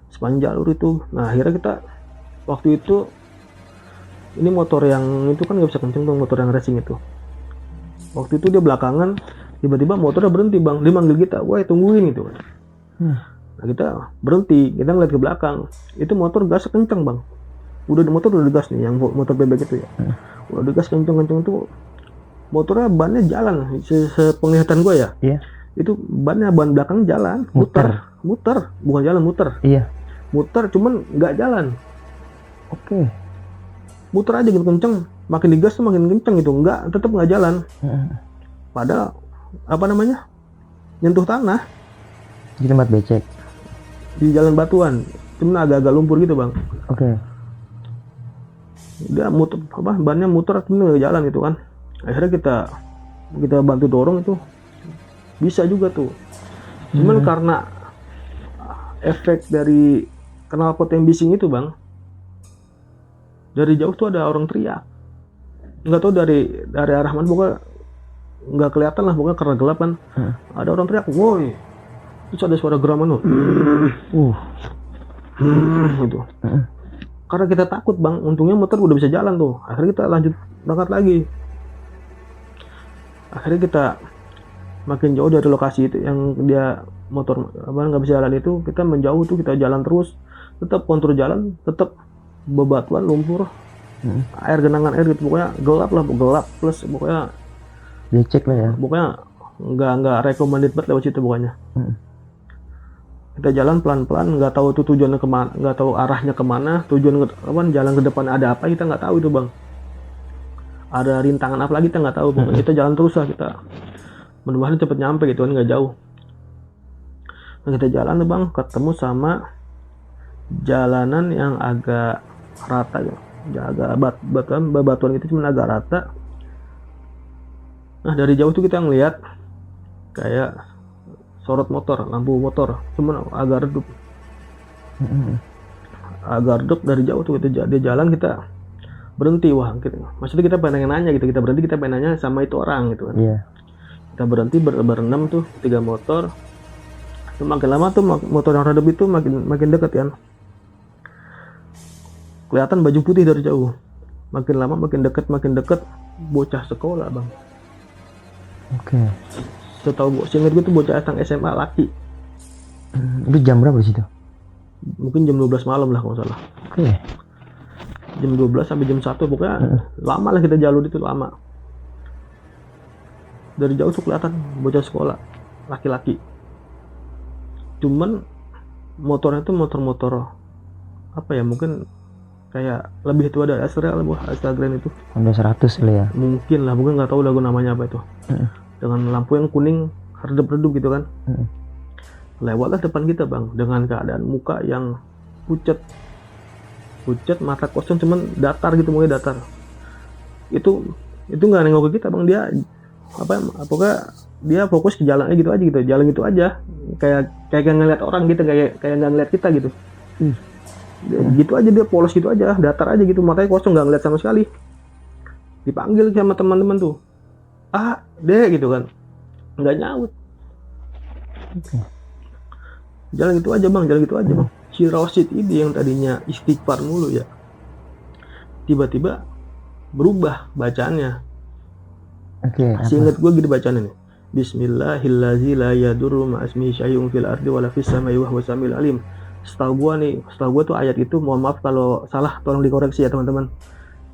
sepanjang jalur itu. Nah akhirnya kita waktu itu, ini motor yang itu kan nggak bisa kenceng tuh, motor yang racing itu. Waktu itu dia belakangan, tiba-tiba motornya berhenti bang, dia manggil kita, woi tungguin gitu. Nah kita berhenti, kita ngeliat ke belakang, itu motor gas kenceng bang, motor udah digas nih, yang motor bebek itu ya, udah digas kenceng tuh, motornya bannya jalan, sepenglihatan gue ya, Iya. itu ban belakang jalan, muter, bukan jalan, muter, Iya. muter, cuman nggak jalan, Oke. muter aja gitu kenceng, makin digas tuh makin kenceng gitu, tetap nggak jalan, padahal apa namanya, nyentuh tanah Di tempat becek. di jalan batuan, cuman agak-agak lumpur gitu bang. Oke. Dia muter, bannya muter, cuman nggak jalan gitu kan. Akhirnya kita bantu dorong, itu bisa juga tuh, cuman karena efek dari knalpot yang bising itu bang, dari jauh tuh ada orang teriak, nggak tahu dari arah mana, pokoknya nggak kelihatan lah, pokoknya karena gelap kan. Ada orang teriak, woi, terus ada suara geraman tuh, gitu. Karena kita takut bang, untungnya motor udah bisa jalan tuh. Akhirnya kita lanjut berangkat lagi. Akhirnya kita makin jauh dari lokasi itu yang dia motor nggak bisa jalan itu, kita menjauh tuh, kita jalan terus, tetap kontur jalan, tetap bebatuan, lumpur, air, genangan air gitu, pokoknya gelap lah, gelap plus pokoknya Becek lah ya. pokoknya nggak recommended banget lewat situ pokoknya. Kita jalan pelan-pelan, nggak tahu tuh tujuannya kemana, nggak tahu arahnya kemana, tujuan jalan ke depan ada apa, kita nggak tahu itu bang, ada rintangan apa lagi kita nggak tahu, pokoknya kita jalan terus lah, kita mudah-mudahan cepet nyampe gitu kan, nggak jauh. Nah, kita jalan tuh bang, ketemu sama jalanan yang agak rata ya, agak batuan gitu, cuman agak rata. Nah dari jauh tuh kita ngeliat kayak sorot motor, lampu motor, cuman agak redup, dari jauh tuh. Dia jalan, kita berhenti, wah maksudnya kita pengen nanya gitu, kita berhenti, kita pengen nanya sama itu orang gitu kan. Kita berhenti berenam tuh, 3 motor. Makin lama tuh motor yang redup itu makin dekat kan, kelihatan baju putih dari jauh, makin lama makin dekat, bocah sekolah bang. Oke. Setahu seingat gue tuh bocah datang SMA laki. Itu jam berapa di situ? Mungkin jam 12 malam lah kalau salah. Oke. Jam 12 sampai jam 1 pokoknya lama lah kita jalur itu, lama. Dari jauh tuh kelihatan bocah sekolah laki-laki. Cuman motornya tuh motor apa ya, mungkin kayak lebih tua dari Astra Grand itu. Honda 100 lah ya. Mungkin lah, mungkin nggak tahu lagu namanya apa itu. Dengan lampu yang kuning redup-redup gitu kan. Lewatlah depan kita bang, dengan keadaan muka yang pucat, mata kosong, cuman datar gitu, mukanya datar. Itu nggak nengok ke kita bang, dia pokoknya dia fokus ke jalannya gitu aja, jalan gitu aja, kayak ngeliat orang gitu, kayak nggak ngeliat kita gitu. Gitu aja, dia polos gitu aja, datar aja gitu, matanya kosong, nggak ngeliat sama sekali. Dipanggil sama teman-teman tuh, dek gitu kan, nggak nyaut. Jalan gitu aja bang. Si Rosid ini yang tadinya istighfar mulu ya, tiba-tiba berubah bacaannya. Seingat gue gitu bacaannya nih, Bismillahirrahmanirrahim, la yadurru ma'asmihi syai'un fil ardi wala fis samai wa huwas samiul alim. Setahu gue tuh ayat itu, mohon maaf kalau salah, tolong dikoreksi ya teman-teman.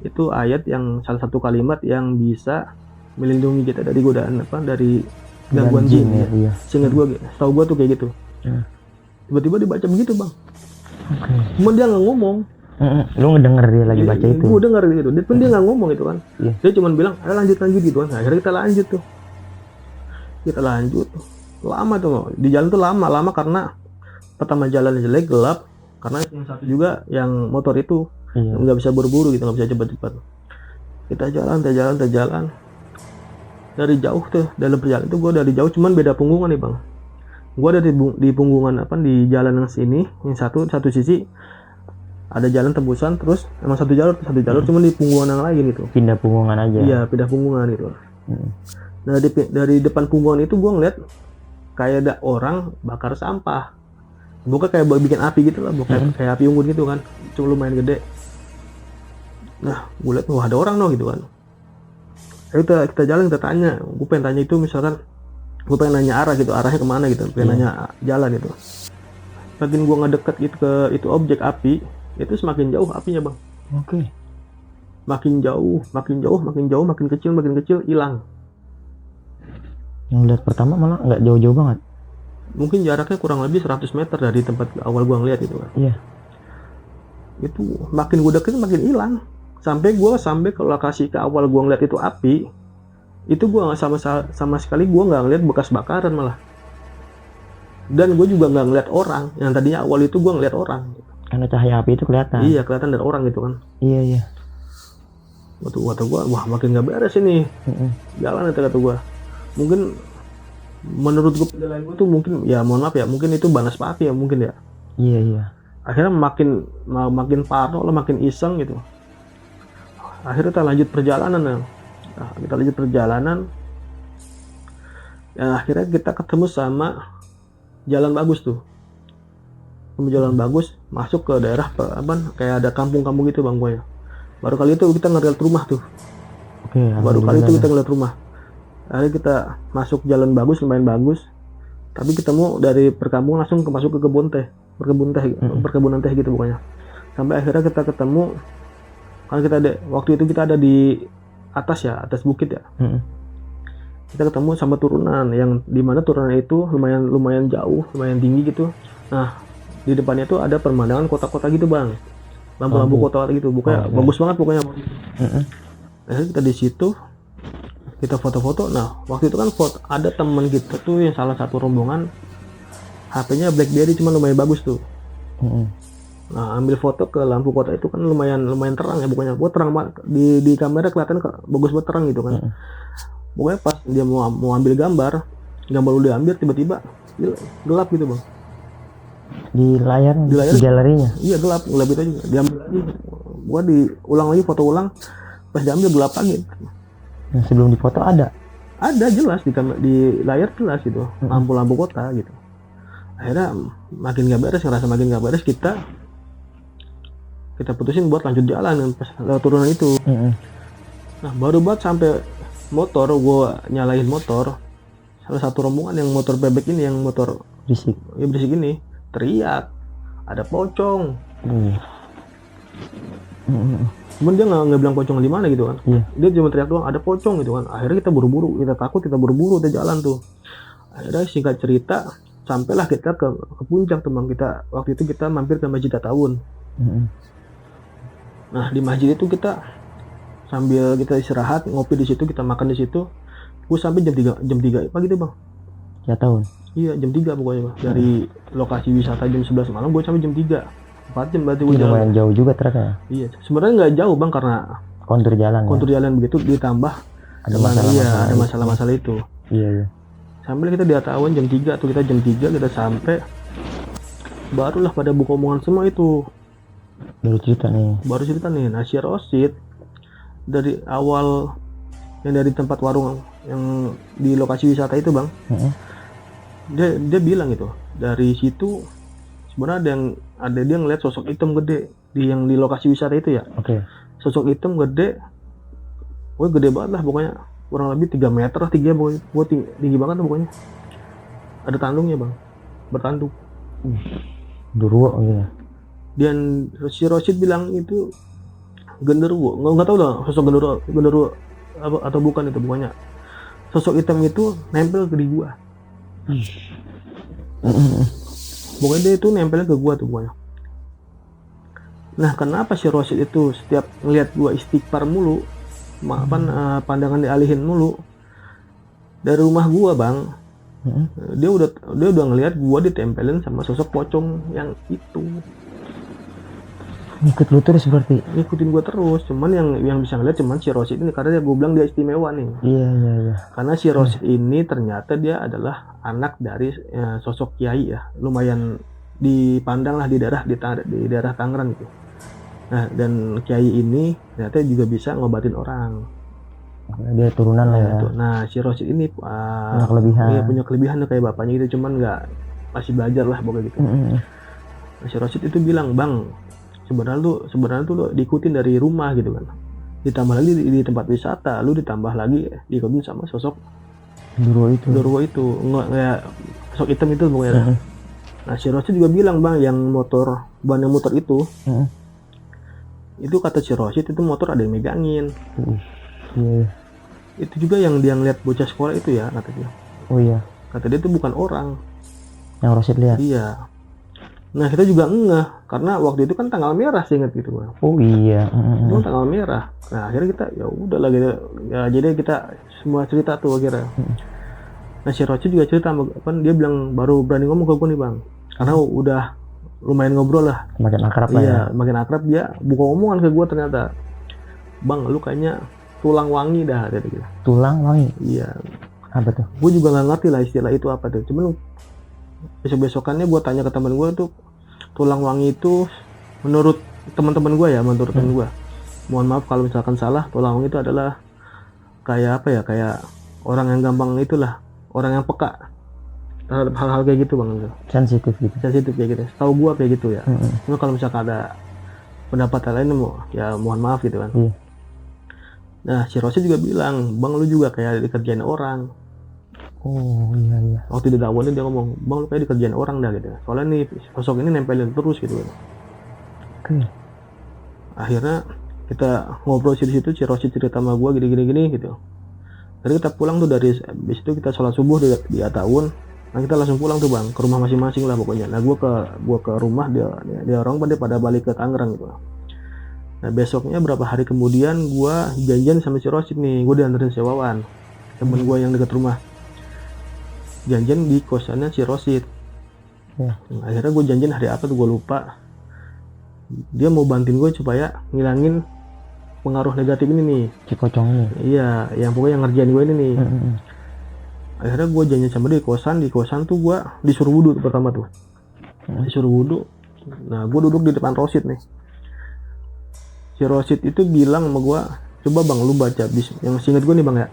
Itu ayat yang salah satu kalimat yang bisa melindungi kita dari godaan dari gangguan jin ya. Iya. Seingat gue, setahu gue tuh kayak gitu. Tiba-tiba dibaca begitu bang. Cuman dia nggak ngomong. Lu ngedenger dia lagi baca itu? Gue denger gitu. Dia nggak ngomong gitu kan. Dia cuma bilang, ayo lanjut gitu kan. Akhirnya kita lanjut tuh. Kita lanjut, lama tuh di jalan tuh lama karena pertama jalan jelek, gelap, karena yang satu juga yang motor itu nggak bisa buru-buru gitu, nggak bisa cepat-cepat. Kita jalan dari jauh tuh, dalam perjalanan itu gue dari jauh, cuman beda punggungan nih bang. Gue ada di punggungan di jalan yang sini, yang satu sisi ada jalan tembusan, terus emang satu jalur cuman di punggungan yang lain gitu. Pindah punggungan aja. Iya, pindah punggungan gitu. Nah dari depan punggungan itu gue ngeliat kayak ada orang bakar sampah, bukan kayak bikin api gitu lah, bukan kayak api unggun gitu kan, cuma lumayan gede. Nah gue liat, wah ada orang gitu kan. Ayo kita jalan, kita tanya. Gue pengen tanya itu, misalkan gue pengen nanya arah gitu, arahnya kemana gitu, pengen nanya jalan gitu. Makin gue ngedeket gitu ke itu objek api, itu semakin jauh apinya bang. Oke. Makin jauh, makin kecil, hilang. Yang lihat pertama malah nggak jauh-jauh banget. Mungkin jaraknya kurang lebih 100 meter dari tempat awal gua ngeliat itu kan. Iya. Itu makin gua deket makin hilang. Sampai ke lokasi ke awal gua ngeliat itu api, itu gua nggak sama sekali gua nggak ngeliat bekas bakaran malah. Dan gua juga nggak ngeliat orang. Yang tadinya awal itu gua ngeliat orang. Karena cahaya api itu kelihatan. Iya, kelihatan dari orang gitu kan. Iya. Kata gua, wah makin nggak beres ini. Jalan itu kata gua. Mungkin menurut gue penilaian gue tuh mungkin ya, mohon maaf ya, mungkin itu banas api ya mungkin ya. Iya. Akhirnya makin parno lah, makin iseng gitu. Akhirnya kita lanjut perjalanan ya. Nah, kita lanjut perjalanan. Ya, akhirnya kita ketemu sama jalan bagus tuh. Jalan bagus masuk ke daerah kayak ada kampung-kampung gitu bang gue ya. Baru kali itu kita ngeliat rumah tuh. Oke. Baru kali itu kita ngeliat rumah. Akhirnya kita masuk jalan bagus, lumayan bagus, tapi ketemu dari perkampungan langsung masuk ke perkebunan teh gitu pokoknya. Sampai akhirnya kita ketemu, kan waktu itu kita ada di atas bukit ya. Kita ketemu sama turunan, yang dimana turunan itu lumayan jauh, lumayan tinggi gitu. Nah di depannya tuh ada pemandangan kota-kota gitu bang, lampu-lampu kota gitu, pokoknya bagus banget pokoknya. Akhirnya kita di situ, kita foto-foto. Nah waktu itu kan ada teman kita tuh yang salah satu rombongan, HP-nya BlackBerry cuma lumayan bagus tuh. Nah ambil foto ke lampu kota itu kan lumayan terang ya, pokoknya gua terang banget di kamera, kelihatan bagus banget terang gitu kan. Pokoknya pas dia mau ambil gambar udah diambil, tiba-tiba gelap gitu bang. Di layar di galerinya. Iya gelap itu aja, diambil lagi, gua diulang lagi, foto ulang, pas diambil gelap lagi. Yang sebelum difoto ada jelas di layar jelas gitu, lampu-lampu kota gitu. Akhirnya makin gak beres, kita putusin buat lanjut jalan pas lewat turunan itu. Nah baru buat sampai motor, gue nyalain motor, salah satu rombongan yang motor bebek ini, yang motor berisik ini, teriak ada pocong. Cuman dia nggak bilang pocong di mana gitu kan. Dia cuma teriak doang ada pocong gitu kan. Akhirnya kita buru-buru, kita jalan tuh. Akhirnya singkat cerita, sampailah kita ke puncak teman kita. Waktu itu kita mampir ke Masjid Tawun. Nah di masjid itu kita sambil kita istirahat, ngopi di situ, kita makan di situ. Gue sampai jam 3 pagi tuh bang. Ya tahun. Iya jam 3 pokoknya bang. Dari lokasi wisata jam 11 malam gue sampai jam 3. 4 jam berarti gue jalan. Lumayan jauh juga ternyata. Iya sebenarnya nggak jauh bang, karena kontur jalan begitu, ditambah ada masalah-masalah itu. Iya. Sampai kita di Tawun jam 3 tuh, kita jam 3 kita sampai, barulah pada buka omongan semua itu. Baru cerita nih. Nah si Rosid dari awal, yang dari tempat warung yang di lokasi wisata itu bang, dia bilang gitu, dari situ sebenarnya ada dia ngeliat sosok hitam gede yang di lokasi wisata itu ya. Sosok hitam gede, gede banget lah pokoknya, kurang lebih 3 meter lah, tinggi banget lah pokoknya. Ada tandungnya bang, bertanduk. Genderuwo gitu. Dan si Rosid bilang itu genderuwo, nggak tahu lah sosok genderuwo apa atau bukan, itu pokoknya sosok hitam itu nempel ke di gua. Pokoknya dia itu nempelnya ke gua tuh pokoknya. Nah kenapa si Rosid itu setiap ngeliat gua istighfar mulu, pandangan dialihin mulu, dari rumah gua bang. Heeh. Dia udah ngelihat gua ditempelin sama sosok pocong yang itu. Ngikut lu terus berarti. Ngikutin gua terus, cuman yang bisa ngeliat cuman si Rosid ini, karena gua bilang dia istimewa nih. Iya iya iya. Karena si Rosid ini ternyata dia adalah anak dari sosok kiai ya, lumayan dipandang lah di daerah Tangerang gitu. Nah, dan kiai ini ternyata juga bisa ngobatin orang. Dia turunan lah ya. Nah, si Rosid ini Punya kelebihan. iya, punya kelebihan tuh kayak bapaknya gitu, cuman nggak, masih belajar lah pokoknya gitu. Heeh. Nah, si Rosid itu bilang, bang, sebenarnya tuh lu diikutin dari rumah gitu kan, ditambah lagi di tempat wisata lu ditambah lagi diikutin sama sosok Genderuwo itu nggak kayak sosok hitam itu pokoknya. Heeh. Nah, si Rosid juga bilang, bang, yang ban yang motor itu, Heeh. itu kata si Rosid itu motor ada yang megangin. Iya. Itu juga yang dia ngeliat bocah sekolah itu ya, katanya. Oh iya. Kata dia itu bukan orang. Yang Rosid lihat. Iya. Nah, kita juga ngeh karena waktu itu kan tanggal merah, sih ingat gitu bang. Oh iya. Itu tanggal merah. Nah, akhirnya kita ya udahlah gitu. Ya jadi kita semua cerita tuh akhirnya. Nah, si Roci juga cerita, kan dia bilang baru berani ngomong ke gue nih bang, karena udah lumayan ngobrol lah. Makin akrab lah ya. Iya, makin akrab, dia buka omongan ke gue ternyata. Bang, lu kayaknya tulang wangi dah, dia gitu. Tulang wangi. Iya. Apa tuh? Gue juga nggak ngerti lah istilah itu apa tuh. Cuman besok-besokannya gue tanya ke teman gue tuh, tulang wangi itu menurut teman-teman gue ya, menurut teman gue. Mohon maaf kalau misalkan salah, tulang wangi itu adalah kayak apa ya, kayak orang yang gampang itulah, orang yang peka terhadap hal-hal kayak gitu bang. Sensitif gitu. Sensitif kayak gitu. Tahu gue kayak gitu ya. Cuma kalau misalkan ada pendapat lain, ya mohon maaf gitu kan. Iya. Nah, si Rosi juga bilang, bang lu juga kayak dikerjain orang. Oh iya iya. Waktu di dakwahnya dia ngomong, bang lu kayak dikerjain orang dah gitu. Soalnya nih sosok ini nempelin terus gitu kan. Oke. Akhirnya kita ngobrol di situ, si Rosi cerita sama gue gini gitu. Jadi kita pulang tuh dari habis itu kita sholat subuh di Ataun. Nah, kita langsung pulang tuh bang, ke rumah masing-masing lah pokoknya. Nah, gue ke rumah, dia orang pada balik ke Tangerang gitu. Nah, besoknya berapa hari kemudian gue janjian sama si Rosid nih, gue dianterin si Wawan, temen gue yang dekat rumah. Janjian di kosannya si Rosid. Ya. Nah, akhirnya gue janjian hari apa tuh gue lupa. Dia mau bantuin gue supaya ngilangin pengaruh negatif ini nih. Si pocong ini. Iya, yang pokoknya yang ngerjain gue ini nih. Akhirnya gue janjian sama dia di kosan tuh gue disuruh wudhu tuh pertama tuh. Disuruh wudhu. Nah, gue duduk di depan Rosid nih. Si Rosid itu bilang sama gue, coba bang lu baca yang seingat gue nih bang ya.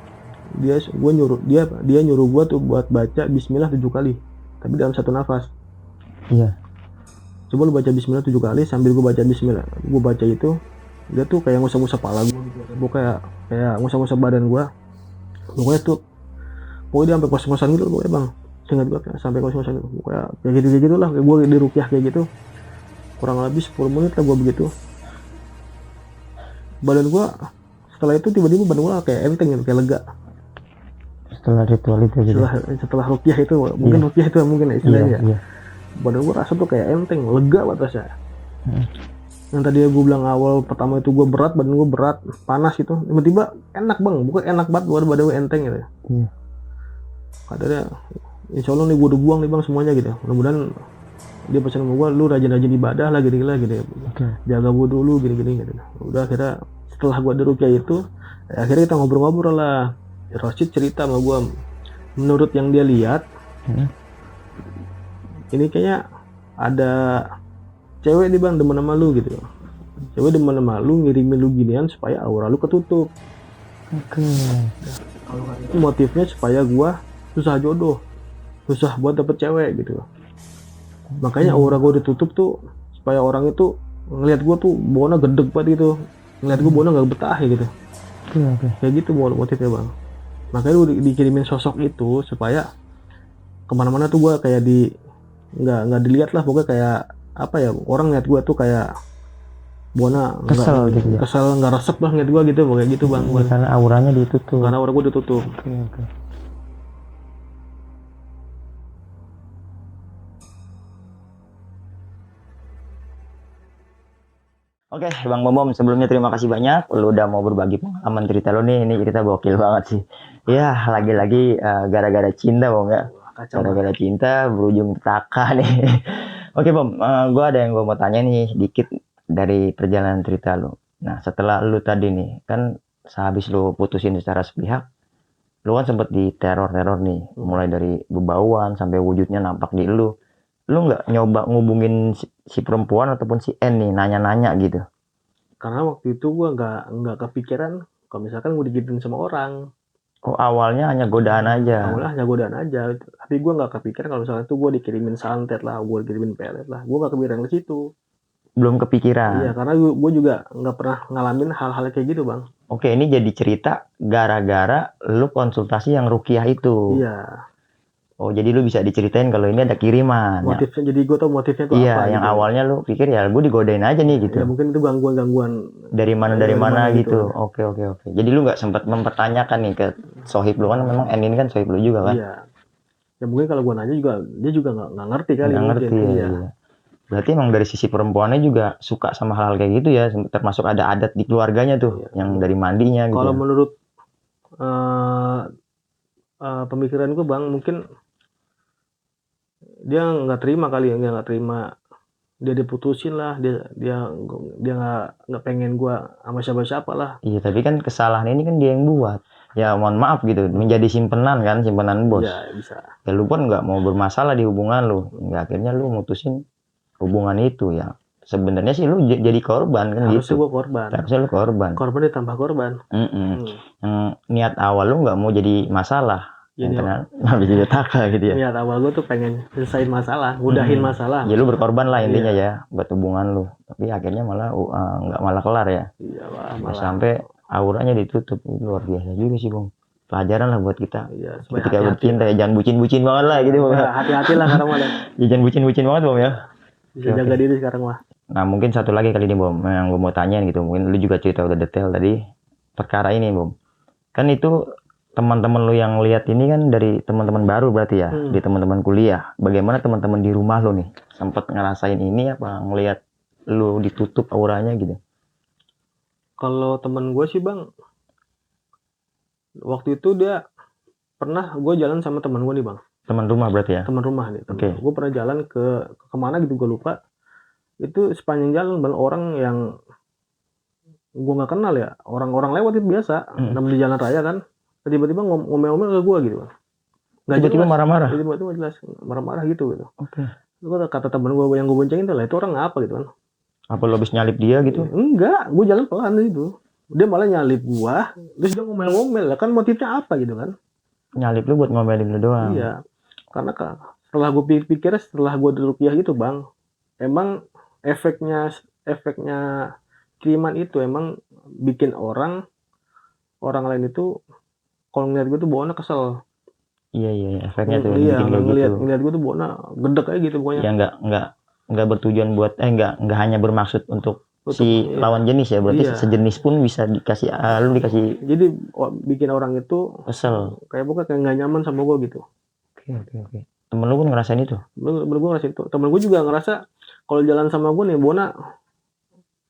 Dia nyuruh gue tuh buat baca Bismillah 7 kali, tapi dalam satu nafas. Iya. Coba lu baca Bismillah 7 kali sambil gue baca Bismillah. Gue baca itu, dia tuh kayak ngusap-ngusap kepala gue, kayak ngusap-ngusap badan gue. Pokoknya dia sampai kos-kosan gitu pokoknya bang. Ingat gue sampai kos-kosan gitu. Pokoknya kayak gitu lah. Gue di rukyah kayak gitu. Kurang lebih 10 menit lah gue begitu. Badan gue setelah itu tiba-tiba badan gue kayak enteng gitu, kayak lega. Setelah ritual itu gitu. Setelah rukyah itu, mungkin rukyah itu mungkin istilahnya. Iya. Badan gue rasa tuh kayak enteng, lega batasnya. Yang tadi gue bilang awal pertama itu gue berat, badan gue berat, panas gitu, tiba-tiba enak bang, bukan enak banget, badan gue enteng gitu. Iya. Katanya, insya Allah nih gue udah buang nih bang semuanya gitu. Mudah-mudahan dia pesan sama gue, lu rajin-rajin ibadah lah gini gitu. Jaga wudhu dulu gini gitu. Udah akhirnya setelah gue di rukyah itu, akhirnya kita ngobrol-ngobrol lah. Rosid cerita sama gue, menurut yang dia lihat, ini kayaknya ada cewek nih bang demen sama lu gitu. Cewek demen sama lu, ngirimin lu ginian supaya aura lu ketutup. Kalau itu motifnya supaya gua susah jodoh, susah buat dapet cewek gitu. Makanya aura gua ditutup tuh supaya orang itu ngelihat gua tuh bona gedeg banget gitu, ngelihat gua bona nggak betah ya gitu. Kayak gitu motifnya bang. Makanya lu dikirimin sosok itu supaya kemana-mana tuh gua kayak nggak dilihat lah, pokoknya kayak apa ya, orang lihat gua tuh kayak bona kesel gitu ya. Kesel, nggak resep lah ngeliat gua gitu, kayak gitu bang. Karena auranya ditutup. Karena aura gua ditutup. Oke. Oke, Bang Bom, sebelumnya terima kasih banyak lu udah mau berbagi pengalaman cerita lu nih. Ini cerita gokil banget sih. Ya, lagi-lagi gara-gara cinta, Bom ya. Wah, kacau Bang. Gara-gara cinta berujung petaka nih. Oke, Bom, gua ada yang gua mau tanya nih dikit dari perjalanan cerita lu. Nah, setelah lu tadi nih, kan sehabis lu putusin secara sepihak, lu kan sempet di teror-teror nih, mulai dari bebauan sampai wujudnya nampak di lu. Lu nggak nyoba ngubungin si perempuan ataupun si N nih, nanya-nanya gitu? Karena waktu itu gue nggak kepikiran kalau misalkan gue digituin sama orang. Oh, awalnya hanya godaan aja. Awalnya hanya godaan aja, tapi gue nggak kepikiran kalau misalkan itu gue dikirimin santet lah, gue dikirimin pelet lah, gue nggak kepikiran ke situ. Belum Iya, kepikiran. karena gue juga nggak pernah ngalamin hal-hal kayak gitu bang. Oke, ini jadi cerita gara-gara lu konsultasi yang rukiah itu. Iya, Oh, jadi lu bisa diceritain kalau ini ada kiriman. Ya. motifnya jadi gue tau motifnya tuh Iya, apa yang gitu. awalnya lu pikir ya gue digodain aja nih gitu. Ya mungkin itu gangguan-gangguan Dari mana gitu. Oke. Jadi lu nggak sempat mempertanyakan nih ke sohib lu, kan memang N ini kan sohib lu juga kan? Iya. Ya mungkin kalau gue nanya juga dia juga nggak ngerti kali. Nggak ngerti ya. Iya. Iya. Berarti emang dari sisi perempuannya juga suka sama hal-hal kayak gitu ya, termasuk ada adat di keluarganya tuh, Iya. yang dari mandinya gitu. Kalau Ya. menurut pemikiran gue bang, mungkin dia nggak terima kali ya, nggak terima dia diputusin lah, dia nggak pengen gue sama siapa-siapa lah. Iya, tapi kan kesalahan ini kan dia yang buat. Ya mohon maaf gitu, menjadi simpenan kan, simpenan bos. Iya bisa. Ya lu pun nggak mau bermasalah di hubungan lu, hingga akhirnya lu mutusin hubungan itu ya. Sebenarnya sih lu jadi korban kan Harusnya gitu. gue korban. Harusnya lu korban. Korban ditambah korban. Yang niat awal lu nggak mau jadi masalah. Ya, Yang ternyata habis jadi taka gitu ya. Niat awal gue tuh pengen selesaiin masalah, mudahin masalah. Ya lu berkorban lah intinya Iya. ya buat hubungan lu. Tapi akhirnya malah nggak malah kelar ya. Iya lah, Ya, malah. sampai auranya ditutup. Luar biasa juga sih, Bung. Pelajaran lah buat kita. Iya, supaya Ketika hati-hati. bercinta ya jangan bucin-bucin banget lah gitu, Bung. Ya, hati-hati lah sekarang mah. Ya, jangan bucin-bucin banget, Bung ya. Bisa jaga diri sekarang mah. Nah, mungkin satu lagi kali ini, Bom, yang gue mau tanyain gitu. Mungkin lu juga cerita udah detail tadi perkara ini, Bom. Kan itu teman-teman lu yang lihat ini kan dari teman-teman baru berarti ya, di teman-teman kuliah. Bagaimana teman-teman di rumah lu nih? Sempat ngerasain ini apa ngelihat lu ditutup auranya gitu? Kalau temen gue sih bang, waktu itu dia pernah gue jalan sama teman gue nih bang. Teman rumah berarti ya? Teman rumah nih. Oke. Gue pernah jalan ke kemana gitu gue lupa. Itu sepanjang jalan banyak orang yang gue nggak kenal ya, orang-orang lewat itu biasa, namanya di jalan raya kan, tiba-tiba ngomel-ngomel ke gue gitu. Nggak Tiba-tiba jelas. marah-marah. Tiba-tiba jelas marah-marah gitu. Oke. Itu kata temen gue yang gue boncengin tuh lah, itu orang apa gitu kan? Apa lu habis nyalip dia gitu? Enggak, gue jalan pelan itu. Dia malah nyalip gue, terus dia ngomel-ngomel lah, kan motifnya apa gitu kan? Nyalip lu buat ngomelin lu doang. Iya, karena setelah gue pikir, setelah gue diruqyah gitu bang, emang efeknya kiriman itu emang bikin orang lain itu kalau ngeliat gue tuh bawaannya kesel. Iya, efeknya tuh Iya, bikin kayak gitu. ngeliat gue tuh bawaannya gedek aja gitu pokoknya. Ya nggak bertujuan buat nggak hanya bermaksud untuk si lawan jenis ya, berarti Iya. sejenis pun bisa dikasih lu dikasih Jadi bikin orang itu kesel. kayak nggak nyaman sama gue gitu. Oke. Temen lu pun ngerasain itu? Bener gue ngerasain itu. Temen gue juga ngerasa kalau jalan sama gue nih Bona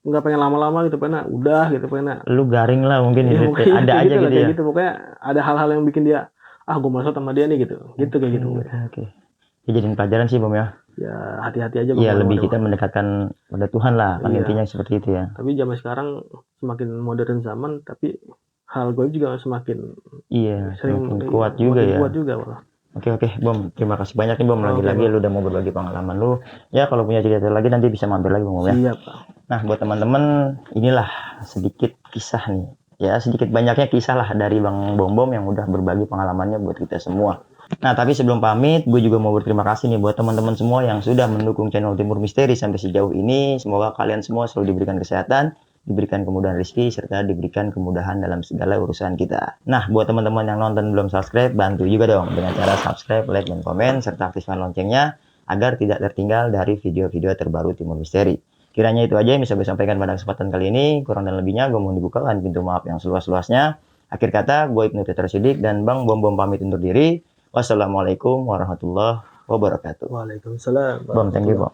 nggak pengen lama-lama gitu, pengen udah gitu, pengen Lu garing lah mungkin ya, itu mungkin ada aja lah, gitu kayak ya. gitu. Pokoknya ada hal-hal yang bikin dia gue maksud sama dia nih gitu kayak gitu. Oke. Ya jadiin pelajaran sih, Bom ya. Ya hati-hati aja. Iya, lebih kita mendekatkan pada Tuhan lah, kan Iya. intinya seperti itu ya. Tapi zaman sekarang semakin modern zaman, tapi hal gue juga semakin semakin kuat juga ya. Kuat juga malah. Oke, Bom. Terima kasih banyak nih, Bom. Lagi-lagi lu udah mau berbagi pengalaman lu. Ya, kalau punya cerita lagi nanti bisa mampir lagi, Bom ya. Siap, Pak. Nah, buat teman-teman, inilah sedikit kisah nih. Ya, sedikit banyaknya kisah lah dari Bang Bom yang udah berbagi pengalamannya buat kita semua. Nah, tapi sebelum pamit, gue juga mau berterima kasih nih buat teman-teman semua yang sudah mendukung channel Timur Misteri sampai sejauh ini. Semoga kalian semua selalu diberikan kesehatan, diberikan kemudahan rezeki, serta diberikan kemudahan dalam segala urusan kita. Nah, buat teman-teman yang nonton belum subscribe, bantu juga dong dengan cara subscribe, like, dan komen, serta aktifkan loncengnya agar tidak tertinggal dari video-video terbaru Timur Misteri. Kiranya itu aja yang bisa gue sampaikan pada kesempatan kali ini. Kurang dan lebihnya gue mohon dibukakan pintu maaf yang seluas-luasnya. Akhir kata, gue Ibnu Peter Sidik dan Bang Bom pamit undur diri. Wassalamualaikum warahmatullahi wabarakatuh. Waalaikumsalam. Bom, thank you, Bom.